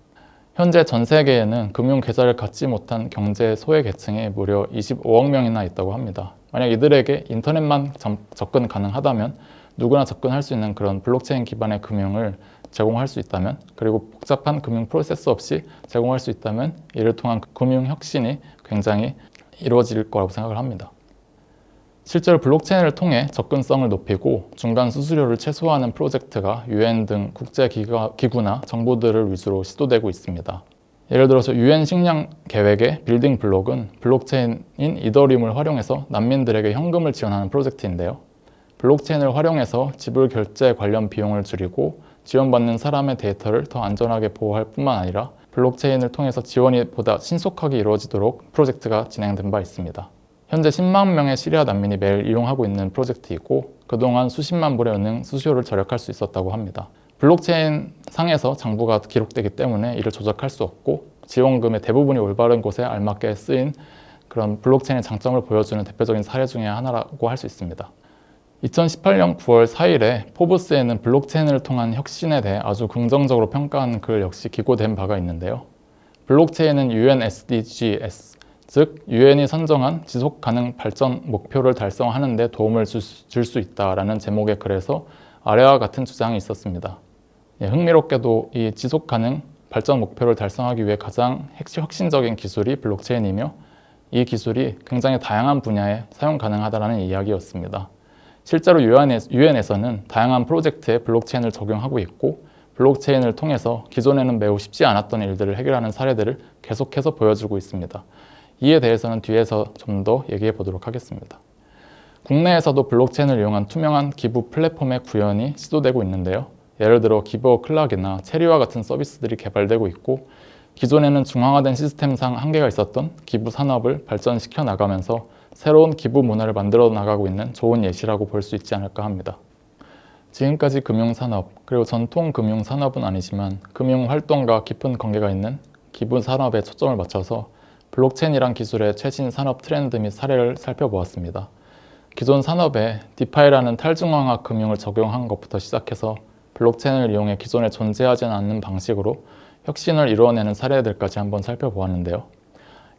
현재 전 세계에는 금융 계좌를 갖지 못한 경제 소외 계층이 무려 25억 명이나 있다고 합니다. 만약 이들에게 인터넷만 접근 가능하다면 누구나 접근할 수 있는 그런 블록체인 기반의 금융을 제공할 수 있다면 그리고 복잡한 금융 프로세스 없이 제공할 수 있다면 이를 통한 금융 혁신이 굉장히 이루어질 거라고 생각을 합니다. 실제로 블록체인을 통해 접근성을 높이고 중간 수수료를 최소화하는 프로젝트가 UN 등 국제기구나 정부들을 위주로 시도되고 있습니다. 예를 들어서 UN 식량 계획의 빌딩 블록은 블록체인인 이더리움을 활용해서 난민들에게 현금을 지원하는 프로젝트인데요. 블록체인을 활용해서 지불 결제 관련 비용을 줄이고 지원받는 사람의 데이터를 더 안전하게 보호할 뿐만 아니라 블록체인을 통해서 지원이 보다 신속하게 이루어지도록 프로젝트가 진행된 바 있습니다. 현재 10만 명의 시리아 난민이 매일 이용하고 있는 프로젝트이고 그동안 수십만 불의 은행 수수료를 절약할 수 있었다고 합니다. 블록체인 상에서 장부가 기록되기 때문에 이를 조작할 수 없고 지원금의 대부분이 올바른 곳에 알맞게 쓰인 그런 블록체인의 장점을 보여주는 대표적인 사례 중에 하나라고 할 수 있습니다. 2018년 9월 4일에 포브스에는 블록체인을 통한 혁신에 대해 아주 긍정적으로 평가한 글 역시 기고된 바가 있는데요. 블록체인은 UN SDGs, 즉 UN이 선정한 지속가능 발전 목표를 달성하는 데 도움을 줄 수 있다라는 제목의 글에서 아래와 같은 주장이 있었습니다. 흥미롭게도 이 지속가능 발전 목표를 달성하기 위해 가장 혁신적인 기술이 블록체인이며 이 기술이 굉장히 다양한 분야에 사용 가능하다는 이야기였습니다. 실제로 UN에서는 다양한 프로젝트에 블록체인을 적용하고 있고 블록체인을 통해서 기존에는 매우 쉽지 않았던 일들을 해결하는 사례들을 계속해서 보여주고 있습니다. 이에 대해서는 뒤에서 좀 더 얘기해 보도록 하겠습니다. 국내에서도 블록체인을 이용한 투명한 기부 플랫폼의 구현이 시도되고 있는데요. 예를 들어 기버 클락이나 체리와 같은 서비스들이 개발되고 있고 기존에는 중앙화된 시스템상 한계가 있었던 기부 산업을 발전시켜 나가면서 새로운 기부 문화를 만들어 나가고 있는 좋은 예시라고 볼 수 있지 않을까 합니다. 지금까지 금융산업, 그리고 전통 금융산업은 아니지만 금융활동과 깊은 관계가 있는 기부 산업에 초점을 맞춰서 블록체인이란 기술의 최신 산업 트렌드 및 사례를 살펴보았습니다. 기존 산업에 디파이라는 탈중앙화 금융을 적용한 것부터 시작해서 블록체인을 이용해 기존에 존재하지 않는 방식으로 혁신을 이루어내는 사례들까지 한번 살펴보았는데요.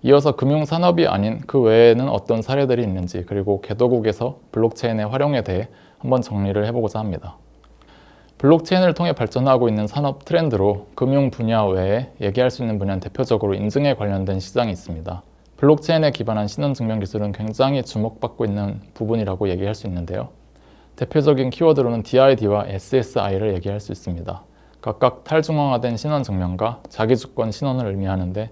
이어서 금융산업이 아닌 그 외에는 어떤 사례들이 있는지, 그리고 개도국에서 블록체인의 활용에 대해 한번 정리를 해보고자 합니다. 블록체인을 통해 발전하고 있는 산업 트렌드로 금융 분야 외에 얘기할 수 있는 분야는 대표적으로 인증에 관련된 시장이 있습니다. 블록체인에 기반한 신원증명 기술은 굉장히 주목받고 있는 부분이라고 얘기할 수 있는데요. 대표적인 키워드로는 DID와 SSI를 얘기할 수 있습니다. 각각 탈중앙화된 신원증명과 자기주권 신원을 의미하는데,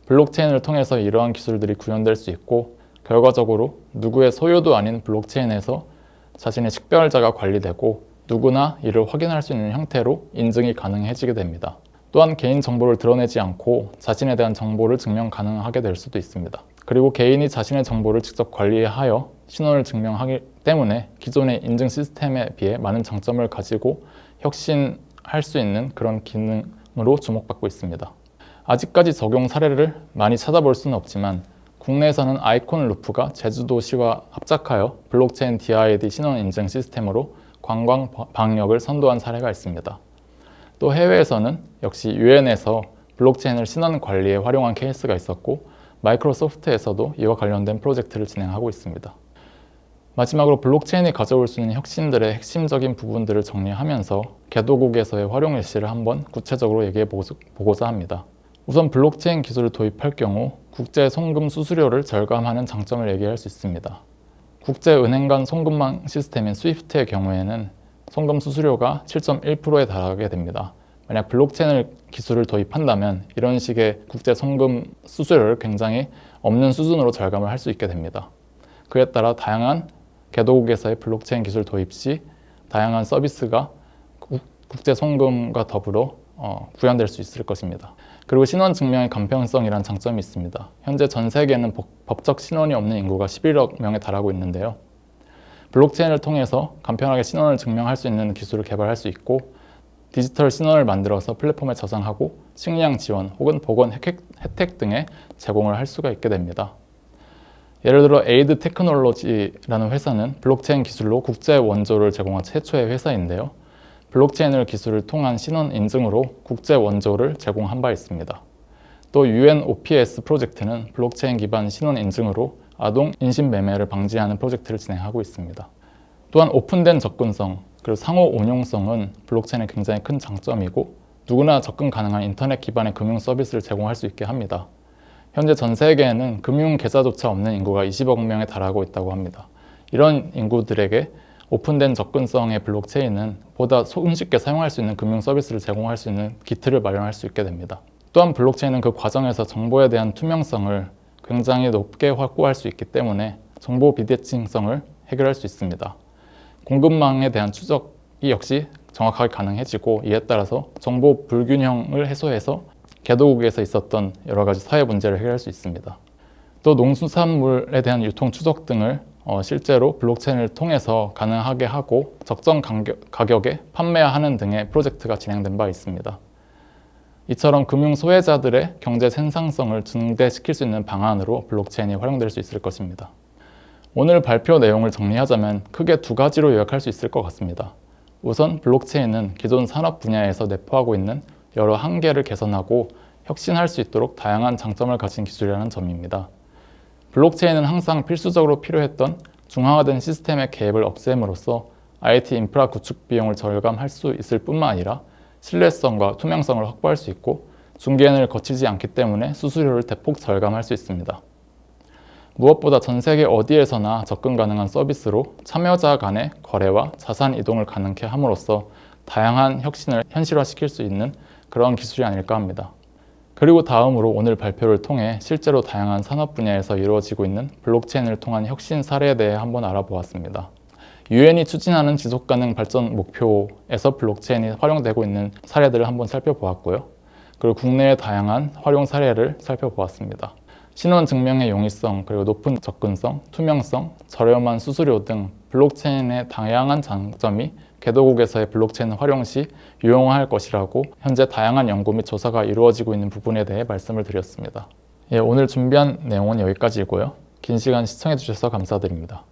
블록체인을 통해서 이러한 기술들이 구현될 수 있고, 결과적으로 누구의 소유도 아닌 블록체인에서 자신의 식별자가 관리되고 누구나 이를 확인할 수 있는 형태로 인증이 가능해지게 됩니다. 또한 개인 정보를 드러내지 않고 자신에 대한 정보를 증명 가능하게 될 수도 있습니다. 그리고 개인이 자신의 정보를 직접 관리하여 신원을 증명하기 때문에 기존의 인증 시스템에 비해 많은 장점을 가지고 혁신할 수 있는 그런 기능으로 주목받고 있습니다. 아직까지 적용 사례를 많이 찾아볼 수는 없지만, 국내에서는 아이콘 루프가 제주도시와 합작하여 블록체인 DID 신원 인증 시스템으로 관광 방역을 선도한 사례가 있습니다. 또 해외에서는 역시 유엔에서 블록체인을 신원 관리에 활용한 케이스가 있었고, 마이크로소프트에서도 이와 관련된 프로젝트를 진행하고 있습니다. 마지막으로 블록체인이 가져올 수 있는 혁신들의 핵심적인 부분들을 정리하면서 개도국에서의 활용 예시를 한번 구체적으로 얘기해 보고자 합니다. 우선 블록체인 기술을 도입할 경우 국제 송금 수수료를 절감하는 장점을 얘기할 수 있습니다. 국제은행 간 송금망 시스템인 스위프트의 경우에는 송금 수수료가 7.1%에 달하게 됩니다. 만약 블록체인 기술을 도입한다면 이런 식의 국제 송금 수수료를 굉장히 없는 수준으로 절감을 할 수 있게 됩니다. 그에 따라 다양한 개도국에서의 블록체인 기술 도입 시 다양한 서비스가 국제 송금과 더불어 구현될 수 있을 것입니다. 그리고 신원 증명의 간편성이란 장점이 있습니다. 현재 전 세계에는 법적 신원이 없는 인구가 11억 명에 달하고 있는데요. 블록체인을 통해서 간편하게 신원을 증명할 수 있는 기술을 개발할 수 있고, 디지털 신원을 만들어서 플랫폼에 저장하고 식량 지원 혹은 보건 혜택 등에 제공을 할 수가 있게 됩니다. 예를 들어 에이드 테크놀로지라는 회사는 블록체인 기술로 국제 원조를 제공한 최초의 회사인데요. 블록체인 기술을 통한 신원 인증으로 국제 원조를 제공한 바 있습니다. 또 UNOPS 프로젝트는 블록체인 기반 신원 인증으로 아동 인신매매를 방지하는 프로젝트를 진행하고 있습니다. 또한 오픈된 접근성, 그리고 상호 온용성은 블록체인의 굉장히 큰 장점이고, 누구나 접근 가능한 인터넷 기반의 금융 서비스를 제공할 수 있게 합니다. 현재 전 세계에는 금융 계좌조차 없는 인구가 20억 명에 달하고 있다고 합니다. 이런 인구들에게 오픈된 접근성의 블록체인은 보다 손쉽게 사용할 수 있는 금융 서비스를 제공할 수 있는 기틀을 마련할 수 있게 됩니다. 또한 블록체인은 그 과정에서 정보에 대한 투명성을 굉장히 높게 확보할 수 있기 때문에 정보 비대칭성을 해결할 수 있습니다. 공급망에 대한 추적이 역시 정확하게 가능해지고, 이에 따라서 정보 불균형을 해소해서 개도국에서 있었던 여러 가지 사회 문제를 해결할 수 있습니다. 또 농수산물에 대한 유통 추적 등을 실제로 블록체인을 통해서 가능하게 하고 적정 가격에 판매하는 등의 프로젝트가 진행된 바 있습니다. 이처럼 금융 소외자들의 경제 생산성을 증대시킬 수 있는 방안으로 블록체인이 활용될 수 있을 것입니다. 오늘 발표 내용을 정리하자면 크게 두 가지로 요약할 수 있을 것 같습니다. 우선 블록체인은 기존 산업 분야에서 내포하고 있는 여러 한계를 개선하고 혁신할 수 있도록 다양한 장점을 가진 기술이라는 점입니다. 블록체인은 항상 필수적으로 필요했던 중앙화된 시스템의 개입을 없앰으로써 IT 인프라 구축 비용을 절감할 수 있을 뿐만 아니라 신뢰성과 투명성을 확보할 수 있고, 중개인을 거치지 않기 때문에 수수료를 대폭 절감할 수 있습니다. 무엇보다 전 세계 어디에서나 접근 가능한 서비스로 참여자 간의 거래와 자산 이동을 가능케 함으로써 다양한 혁신을 현실화시킬 수 있는 그런 기술이 아닐까 합니다. 그리고 다음으로 오늘 발표를 통해 실제로 다양한 산업 분야에서 이루어지고 있는 블록체인을 통한 혁신 사례에 대해 한번 알아보았습니다. 유엔이 추진하는 지속가능 발전 목표에서 블록체인이 활용되고 있는 사례들을 한번 살펴보았고요. 그리고 국내의 다양한 활용 사례를 살펴보았습니다. 신원 증명의 용이성, 그리고 높은 접근성, 투명성, 저렴한 수수료 등 블록체인의 다양한 장점이 개도국에서의 블록체인 활용 시 유용할 것이라고 현재 다양한 연구 및 조사가 이루어지고 있는 부분에 대해 말씀을 드렸습니다. 오늘 준비한 내용은 여기까지이고요. 긴 시간 시청해 주셔서 감사드립니다.